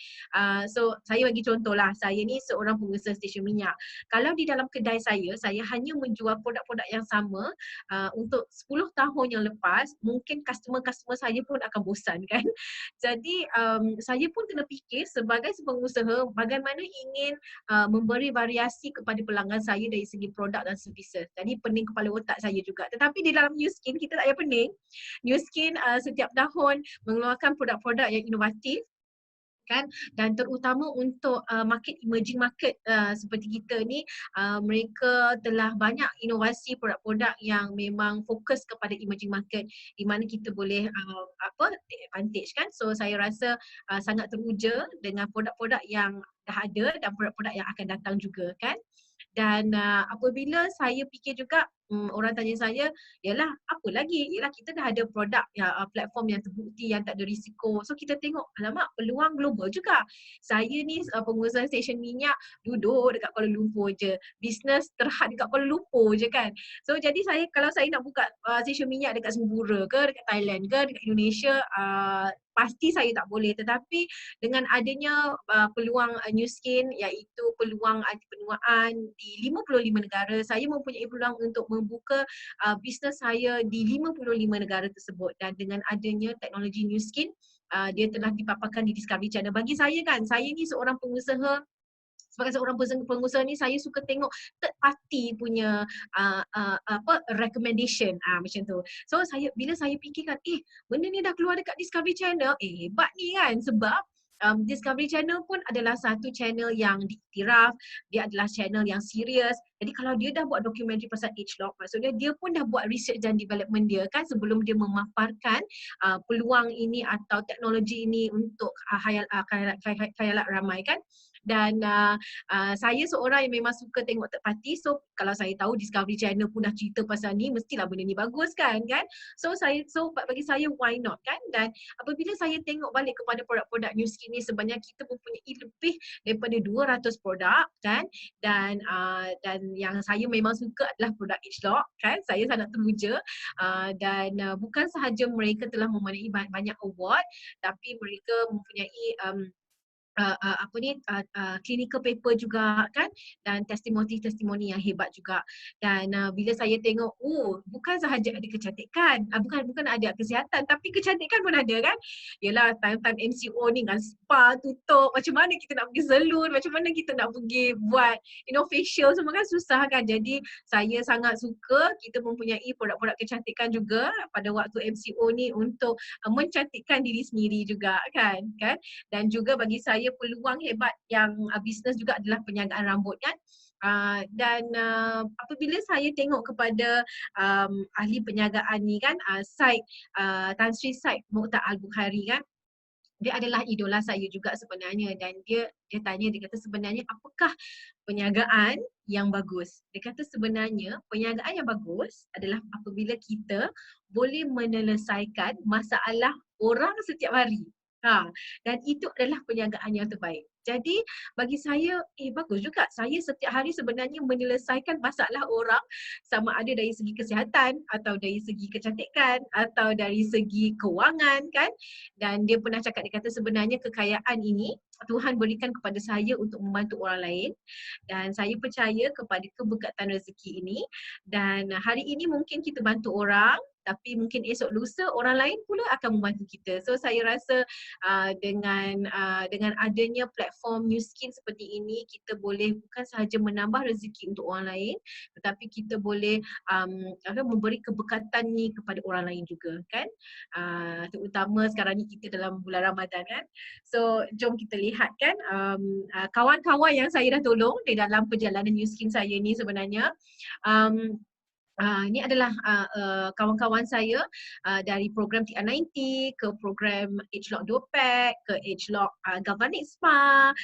So saya bagi contoh lah, saya ni seorang pengusaha stesen minyak. Kalau di dalam kedai saya hanya menjual produk-produk yang sama untuk 10 tahun yang lepas, mungkin customer-customer saya pun akan bosan kan. Jadi saya pun kena fikir sebagai pengusaha bagaimana ingin memberi variasi kepada pelanggan saya dari segi produk dan services. Jadi pening kepala otak saya juga. Tetapi di dalam New Skin kita tak payah pening. New Skin setiap tahun mengeluarkan produk-produk yang inovatif kan, dan terutama untuk emerging market seperti kita ni, mereka telah banyak inovasi produk-produk yang memang fokus kepada emerging market di mana kita boleh take advantage kan. So saya rasa sangat teruja dengan produk-produk yang dah ada dan produk-produk yang akan datang juga kan. Dan apabila saya fikir juga, orang tanya saya, yalah apa lagi? Yalah kita dah ada produk platform yang terbukti, yang tak ada risiko. So kita tengok, alamak peluang global juga. Saya ni pengusaha stesen minyak duduk dekat Kuala Lumpur je. Bisnes terhad dekat Kuala Lumpur je kan. So jadi kalau saya nak buka stesen minyak dekat Singapura ke, dekat Thailand ke, dekat Indonesia, pasti saya tak boleh. Tetapi dengan adanya peluang New Skin, iaitu peluang penuaan di 55 negara, saya mempunyai peluang untuk membuka bisnes saya di 55 negara tersebut. Dan dengan adanya teknologi New Skin, dia telah dipaparkan di Discovery Channel. Bagi saya kan, saya ni seorang pengusaha, sebagai seorang pengusaha ni saya suka tengok third party punya recommendation macam tu. So bila saya fikirkan benda ni dah keluar dekat Discovery Channel, hebat ni kan, sebab Discovery Channel pun adalah satu channel yang diiktiraf, dia adalah channel yang serius. Jadi kalau dia dah buat dokumentari pasal ageLOC, maksudnya dia pun dah buat research dan development dia kan sebelum dia memaparkan peluang ini atau teknologi ini untuk khayalat ramai kan. Dan saya seorang yang memang suka tengok third party. So kalau saya tahu Discovery Channel pun dah cerita pasal ni, mestilah benda ni bagus kan. So bagi saya why not kan. Dan apabila saya tengok balik kepada produk-produk Nu Skin ni, sebenarnya kita mempunyai lebih daripada 200 produk kan. Dan yang saya memang suka adalah produk Agelock kan. Saya sangat teruja dan bukan sahaja mereka telah memenangi banyak award, tapi mereka mempunyai clinical paper juga kan, dan testimoni yang hebat juga. Dan bila saya tengok, bukan sahaja ada kecantikan, bukan ada kesihatan, tapi kecantikan pun ada kan. Yelah, time-time MCO ni kan, spa tutup, macam mana kita nak pergi salon, macam mana kita nak pergi buat facial semua kan, susah kan. Jadi saya sangat suka kita mempunyai produk-produk kecantikan juga pada waktu MCO ni untuk mencantikkan diri sendiri juga kan. Dan juga bagi saya peluang hebat yang bisnes juga adalah penyagaan rambut kan. Dan apabila saya tengok kepada ahli penyagaan ni kan, Tan Sri Said Mokhtar Al-Bukhari kan, dia adalah idola saya juga sebenarnya. Dan dia tanya, dia kata sebenarnya apakah penyagaan yang bagus? Dia kata sebenarnya penyagaan yang bagus adalah apabila kita boleh menyelesaikan masalah orang setiap hari. Dan itu adalah penyagaan yang terbaik. Jadi bagi saya, bagus juga. Saya setiap hari sebenarnya menyelesaikan masalah orang, sama ada dari segi kesihatan atau dari segi kecantikan atau dari segi kewangan kan. Dan dia pernah cakap, dia kata sebenarnya kekayaan ini Tuhan berikan kepada saya untuk membantu orang lain, dan saya percaya kepada keberkatan rezeki ini. Dan hari ini mungkin kita bantu orang, tapi mungkin esok lusa orang lain pula akan membantu kita. So saya rasa dengan adanya platform Nu Skin seperti ini, kita boleh bukan sahaja menambah rezeki untuk orang lain, tetapi kita boleh memberi keberkatan ni kepada orang lain juga kan. Terutama sekarang ni kita dalam bulan Ramadan kan. So jom kita lihat kan kawan-kawan yang saya dah tolong di dalam perjalanan Nu Skin saya ni sebenarnya. Ini adalah kawan-kawan saya dari program TR90 ke program Agelock Dopac, ke Agelock Galvanic Spa,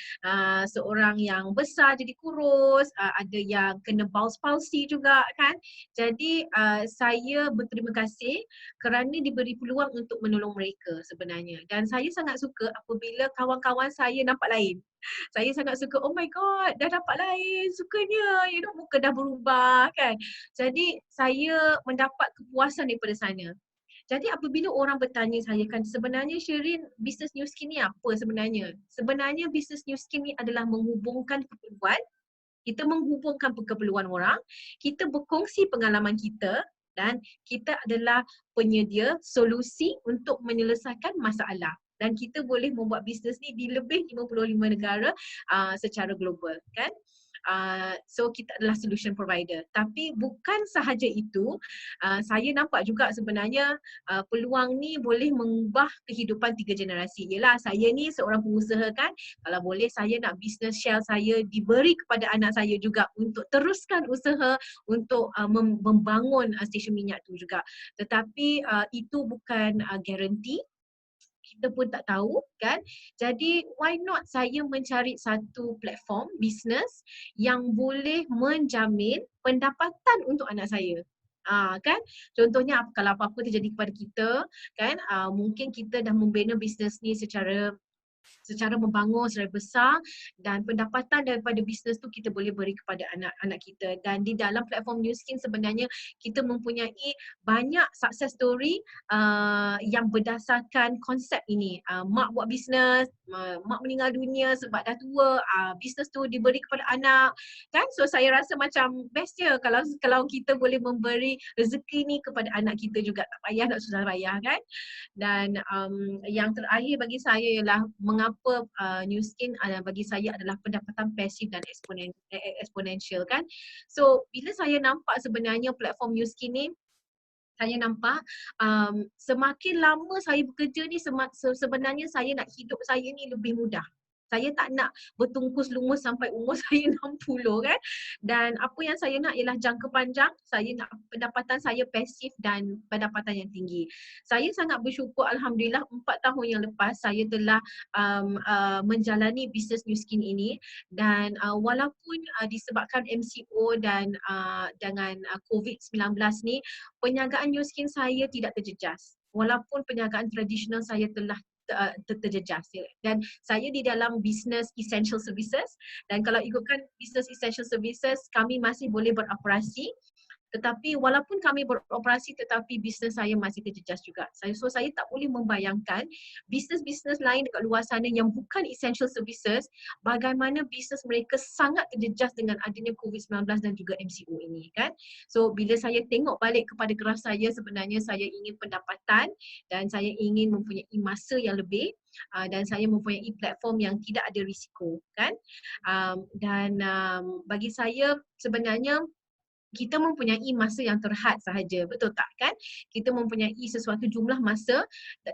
seorang yang besar jadi kurus, ada yang kena Bowles palsy juga kan. Jadi saya berterima kasih kerana diberi peluang untuk menolong mereka sebenarnya. Dan saya sangat suka apabila kawan-kawan saya nampak lain. Saya sangat suka, oh my god, dah dapat lain, sukanya, muka dah berubah kan. Jadi saya mendapat kepuasan daripada sana. Jadi apabila orang bertanya saya kan, sebenarnya Sherine, bisnes Nu Skin ni apa sebenarnya? Sebenarnya bisnes Nu Skin ni adalah menghubungkan keperluan, kita menghubungkan keperluan orang, kita berkongsi pengalaman kita, dan kita adalah penyedia solusi untuk menyelesaikan masalah. Dan kita boleh membuat bisnes ni di lebih 55 negara secara global kan. So kita adalah solution provider. Tapi bukan sahaja itu, saya nampak juga sebenarnya peluang ni boleh mengubah kehidupan 3 generasi. Yelah, saya ni seorang pengusaha kan, kalau boleh saya nak business share saya diberi kepada anak saya juga untuk teruskan usaha untuk membangun stesen minyak tu juga. Tetapi itu bukan guarantee. Kita pun tak tahu kan. Jadi why not saya mencari satu platform bisnes yang boleh menjamin pendapatan untuk anak saya. Kan, contohnya kalau apa-apa terjadi kepada kita kan, mungkin kita dah membina bisnes ni secara membangun secara besar, dan pendapatan daripada bisnes tu kita boleh beri kepada anak-anak kita. Dan di dalam platform Nu Skin sebenarnya kita mempunyai banyak success story yang berdasarkan konsep ini. Mak buat bisnes, mak meninggal dunia sebab dah tua, bisnes tu diberi kepada anak kan. So saya rasa macam best je kalau kita boleh memberi rezeki ni kepada anak kita juga, tak payah nak susah payah kan. Dan yang terakhir bagi saya ialah mengapa Nu Skin bagi saya adalah pendapatan pasif dan eksponensial kan. So bila saya nampak sebenarnya platform Nu Skin ni, saya nampak semakin lama saya bekerja ni, sebenarnya saya nak hidup saya ni lebih mudah. Saya tak nak bertungkus lumus sampai umur saya 60 kan. Dan apa yang saya nak ialah jangka panjang, saya nak pendapatan saya pasif dan pendapatan yang tinggi. Saya sangat bersyukur alhamdulillah 4 tahun yang lepas saya telah menjalani bisnes Nu Skin ini, dan walaupun disebabkan MCO dan dengan COVID-19 ni, perniagaan Nu Skin saya tidak terjejas. Walaupun perniagaan tradisional saya telah terjejas, dan saya di dalam bisnes essential services, dan kalau ikutkan bisnes essential services kami masih boleh beroperasi, tetapi walaupun kami beroperasi tetapi bisnes saya masih terjejas juga. So saya tak boleh membayangkan bisnes-bisnes lain dekat luar sana yang bukan essential services, bagaimana bisnes mereka sangat terjejas dengan adanya COVID-19 dan juga MCO ini kan. So bila saya tengok balik kepada graf saya, sebenarnya saya ingin pendapatan dan saya ingin mempunyai masa yang lebih, dan saya mempunyai platform yang tidak ada risiko kan. Bagi saya sebenarnya kita mempunyai masa yang terhad sahaja, betul tak kan? Kita mempunyai sesuatu jumlah masa.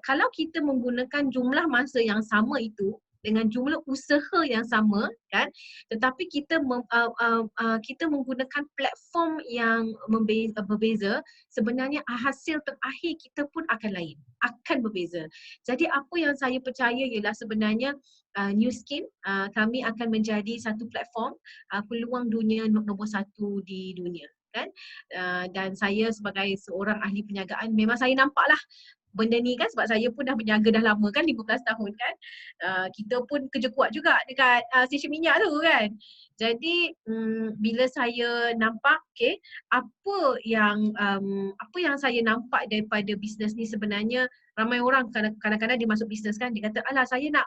Kalau kita menggunakan jumlah masa yang sama itu dengan jumlah usaha yang sama kan, tetapi kita kita menggunakan platform yang berbeza, sebenarnya hasil terakhir kita pun akan lain, akan berbeza. Jadi apa yang saya percaya ialah sebenarnya Nu Skin kami akan menjadi satu platform peluang dunia nombor 1 di dunia kan. Dan saya sebagai seorang ahli perniagaan memang saya nampaklah benda ni kan, sebab saya pun dah berniaga dah lama kan, 15 tahun kan. Kita pun kerja kuat juga dekat stesen minyak tu kan. Jadi bila saya nampak apa yang saya nampak daripada bisnes ni, sebenarnya ramai orang kadang-kadang dia masuk bisnes kan, dia kata alah saya nak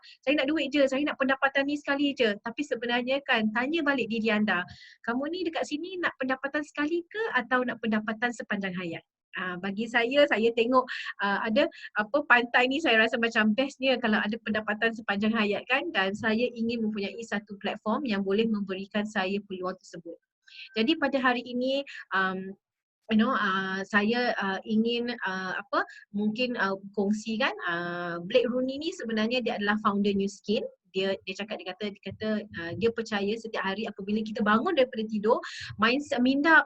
duit je, saya nak pendapatan ni sekali je. Tapi sebenarnya kan, tanya balik diri anda, kamu ni dekat sini nak pendapatan sekali ke atau nak pendapatan sepanjang hayat? Bagi saya tengok ada pantai ni, saya rasa macam bestnya kalau ada pendapatan sepanjang hayat kan, dan saya ingin mempunyai satu platform yang boleh memberikan saya peluang tersebut. Jadi pada hari ini saya ingin mungkin kongsikan Blake Rooney ni sebenarnya dia adalah founder Nu Skin. Dia kata dia percaya setiap hari apabila kita bangun daripada tidur, mindset minda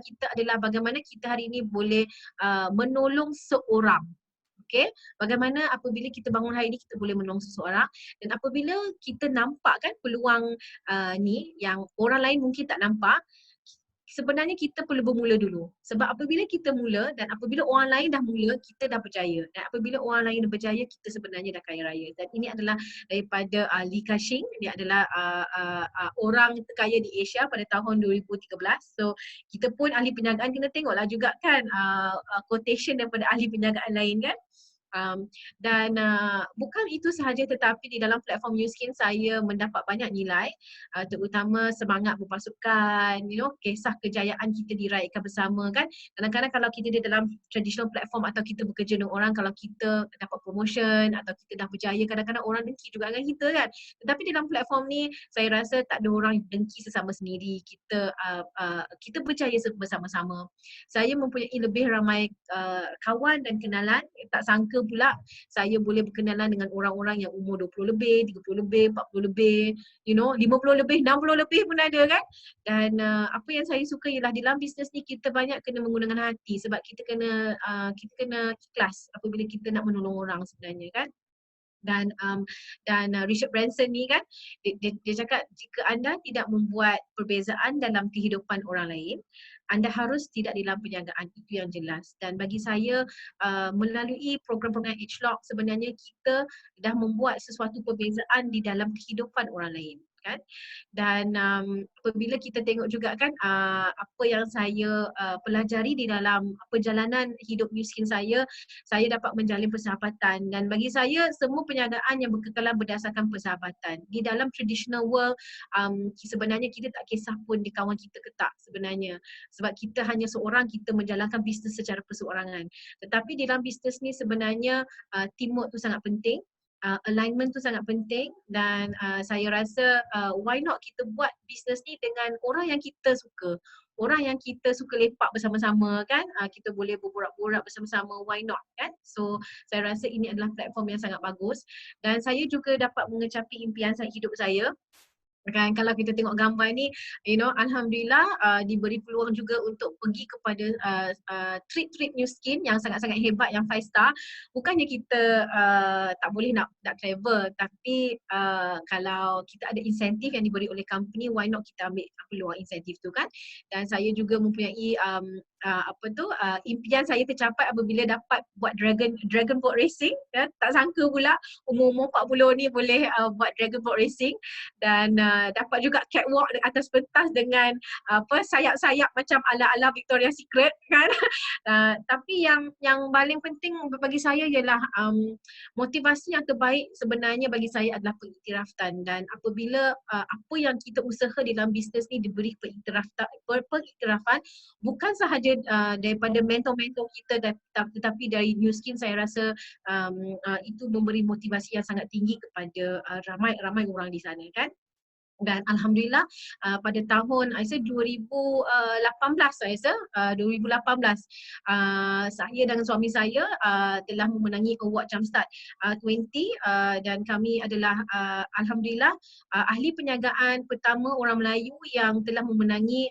kita adalah bagaimana kita hari ini boleh menolong seorang. Okay, bagaimana apabila kita bangun hari ini kita boleh menolong seseorang, dan apabila kita nampak kan peluang ni yang orang lain mungkin tak nampak, sebenarnya kita perlu bermula dulu. Sebab apabila kita mula dan apabila orang lain dah mula, kita dah berjaya. Dan apabila orang lain dah berjaya, kita sebenarnya dah kaya raya. Dan ini adalah daripada Li Ka-shing. Dia adalah orang terkaya di Asia pada tahun 2013. So kita pun ahli perniagaan kena tengoklah juga kan quotation daripada ahli perniagaan lain kan. Bukan itu sahaja, tetapi di dalam platform Nu Skin saya mendapat banyak nilai, terutama semangat berpasukan, kisah kejayaan kita diraihkan bersama kan. Kadang-kadang kalau kita di dalam traditional platform atau kita bekerja dengan orang, kalau kita dapat promotion atau kita dah berjaya, kadang-kadang orang dengki juga dengan kita kan. Tetapi dalam platform ni saya rasa tak ada orang dengki sesama sendiri. Kita berjaya bersama-sama. Saya mempunyai lebih ramai kawan dan kenalan. Tak sangka pula saya boleh berkenalan dengan orang-orang yang umur 20 lebih, 30 lebih, 40 lebih, 50 lebih, 60 lebih pun ada kan. Dan apa yang saya suka ialah dalam bisnes ni kita banyak kena menggunakan hati, sebab kita kena ikhlas apabila kita nak menolong orang sebenarnya kan. Dan Richard Branson ni kan, dia cakap jika anda tidak membuat perbezaan dalam kehidupan orang lain, anda harus tidak dalam perniagaan, itu yang jelas. Dan bagi saya melalui program-program H-Lock sebenarnya kita dah membuat sesuatu perbezaan di dalam kehidupan orang lain kan. Dan apabila kita tengok juga kan apa yang saya pelajari di dalam perjalanan hidup Nu Skin saya dapat menjalin persahabatan. Dan bagi saya semua perniagaan yang berkekalan berdasarkan persahabatan. Di dalam traditional world sebenarnya kita tak kisah pun di kawan kita ke tak sebenarnya, sebab kita hanya seorang, kita menjalankan bisnes secara perseorangan. Tetapi di dalam bisnes ni sebenarnya teamwork tu sangat penting. Alignment tu sangat penting, dan saya rasa why not kita buat bisnes ni dengan orang yang kita suka, orang yang kita suka lepak bersama-sama kan, kita boleh berborak-borak bersama-sama, why not kan. So saya rasa ini adalah platform yang sangat bagus dan saya juga dapat mengecapi impian hidup saya. Kan kalau kita tengok gambar ni, alhamdulillah diberi peluang juga untuk pergi kepada trip New Skin yang sangat-sangat hebat, yang 5 star. Bukannya kita tak boleh nak travel, tapi kalau kita ada insentif yang diberi oleh company, why not kita ambil peluang insentif tu kan. Dan saya juga mempunyai impian saya tercapai apabila dapat buat dragon boat racing kan. Tak sangka pula umur 40 ni boleh buat dragon boat racing dan dapat juga catwalk di atas pentas dengan sayap-sayap macam ala-ala Victoria's Secret kan. Tapi yang paling penting bagi saya ialah motivasi yang terbaik sebenarnya bagi saya adalah pengiktirafan, dan apabila apa yang kita usaha dalam bisnes ni diberi pengiktirafan bukan sahaja daripada mentor-mentor kita tetapi dari New Skin, saya rasa itu memberi motivasi yang sangat tinggi kepada ramai orang di sana kan. Dan alhamdulillah pada tahun saya 2018 saya dengan suami saya telah memenangi award Jumpstart 20 dan kami adalah alhamdulillah ahli perniagaan pertama orang Melayu yang telah memenangi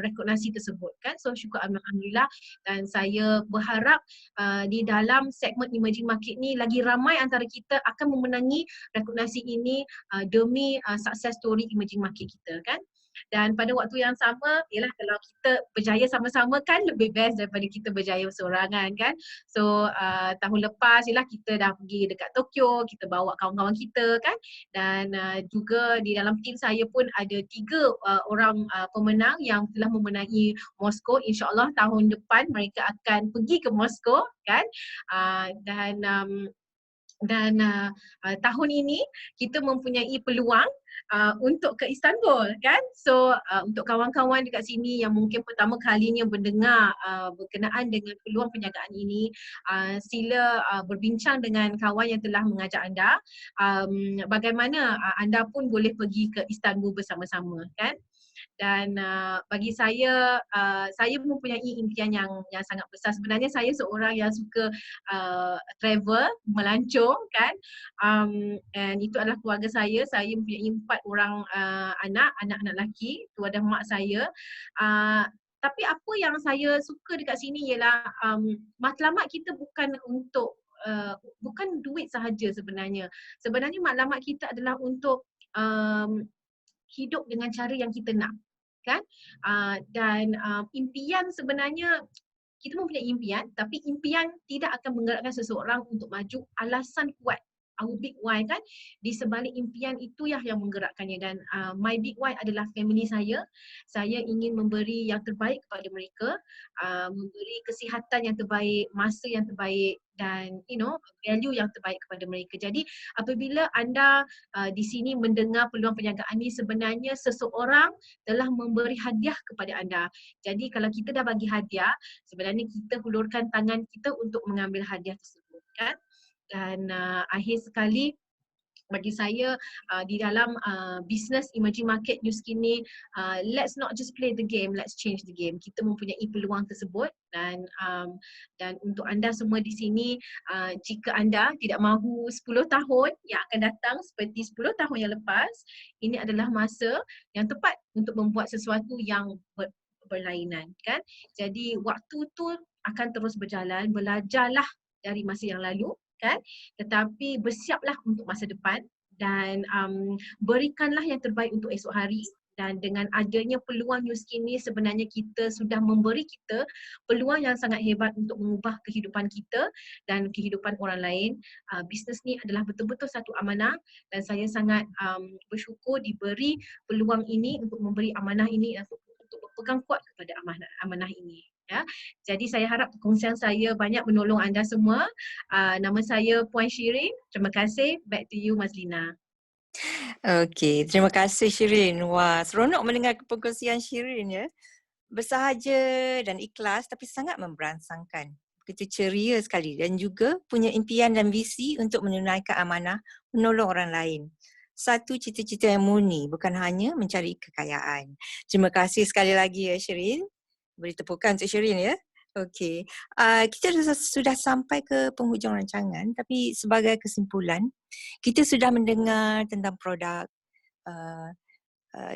rekognisi tersebut kan. So syukur alhamdulillah, dan saya berharap di dalam segmen emerging market ni lagi ramai antara kita akan memenangi rekognisi ini demi success story emerging market kita kan. Dan pada waktu yang sama ialah kalau kita berjaya sama-sama kan lebih best daripada kita berjaya berseorangan kan. So tahun lepas ialah kita dah pergi dekat Tokyo, kita bawa kawan-kawan kita kan, dan juga di dalam tim saya pun ada 3 orang pemenang yang telah memenangi Moskow. InsyaAllah tahun depan mereka akan pergi ke Moskow kan. Dan tahun ini kita mempunyai peluang untuk ke Istanbul kan. So untuk kawan-kawan dekat sini yang mungkin pertama kalinya mendengar berkenaan dengan peluang perniagaan ini, sila berbincang dengan kawan yang telah mengajak anda bagaimana anda pun boleh pergi ke Istanbul bersama-sama kan. Dan bagi saya mempunyai impian yang sangat besar. Sebenarnya saya seorang yang suka travel, melancong kan, and itu adalah keluarga saya. Saya mempunyai 4 orang anak-anak lelaki, tu ada mak saya. Tapi apa yang saya suka dekat sini ialah matlamat kita bukan untuk bukan duit sahaja sebenarnya. Sebenarnya matlamat kita adalah untuk hidup dengan cara yang kita nak kan. Dan impian sebenarnya kita mempunyai impian, tapi impian tidak akan menggerakkan seseorang untuk maju. Alasan kuat, our big why kan, di sebalik impian itu yang menggerakkannya. Dan my big why adalah family saya. Saya ingin memberi yang terbaik kepada mereka, memberi kesihatan yang terbaik, masa yang terbaik, dan value yang terbaik kepada mereka. Jadi apabila anda di sini mendengar peluang perniagaan ini, sebenarnya seseorang telah memberi hadiah kepada anda. Jadi kalau kita dah bagi hadiah, sebenarnya kita hulurkan tangan kita untuk mengambil hadiah tersebut kan. Dan akhir sekali bagi saya di dalam business emerging market New Skin ni, let's not just play the game, let's change the game. Kita mempunyai peluang tersebut, dan untuk anda semua di sini, jika anda tidak mahu 10 tahun yang akan datang seperti 10 tahun yang lepas, ini adalah masa yang tepat untuk membuat sesuatu yang berlainan kan. Jadi waktu tu akan terus berjalan, belajarlah dari masa yang lalu kan, tetapi bersiaplah untuk masa depan, dan berikanlah yang terbaik untuk esok hari. Dan dengan adanya peluang New Skin ni, sebenarnya kita sudah memberi kita peluang yang sangat hebat untuk mengubah kehidupan kita dan kehidupan orang lain. Bisnes ni adalah betul-betul satu amanah, dan saya sangat bersyukur diberi peluang ini untuk memberi amanah ini, untuk berpegang kuat kepada amanah ini. Ya, jadi saya harap perkongsian saya banyak menolong anda semua. Nama saya Puan Shirin. Terima kasih. Back to you, Mazlina. Okey, terima kasih Shirin. Wah, seronok mendengar perkongsian Shirin ya. Bersahaja dan ikhlas tapi sangat memberangsangkan. Begitu ceria sekali, dan juga punya impian dan visi untuk menunaikan amanah menolong orang lain. satu cita-cita yang murni, bukan hanya mencari kekayaan. Terima kasih sekali lagi ya Shirin. Beri tepukan untuk Shirin ya. Okey, kita sudah sampai ke penghujung rancangan, tapi sebagai kesimpulan, kita sudah mendengar tentang produk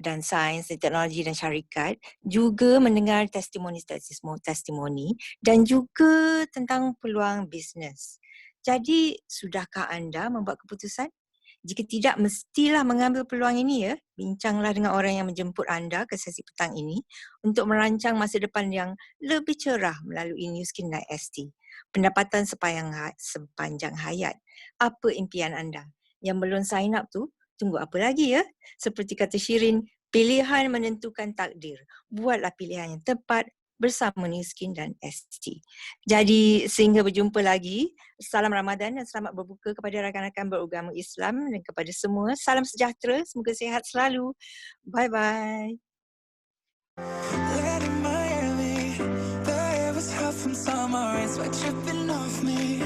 dan sains dan teknologi dan syarikat, juga mendengar testimoni dan juga tentang peluang bisnes. Jadi, sudahkah anda membuat keputusan? Jika tidak, mestilah mengambil peluang ini ya. Bincanglah dengan orang yang menjemput anda ke sesi petang ini untuk merancang masa depan yang lebih cerah melalui New Skin Night ST. Pendapatan sepanjang hayat. Apa impian anda? Yang belum sign up tu, tunggu apa lagi ya? Seperti kata Shirin, pilihan menentukan takdir. Buatlah pilihan yang tepat bersama New Skin dan ST. Jadi sehingga berjumpa lagi, salam Ramadan dan selamat berbuka kepada rakan-rakan beragama Islam dan kepada semua. Salam sejahtera, semoga sihat selalu. Bye-bye. Late in Miami, the air was hot from summer rain, sweat dripping off me.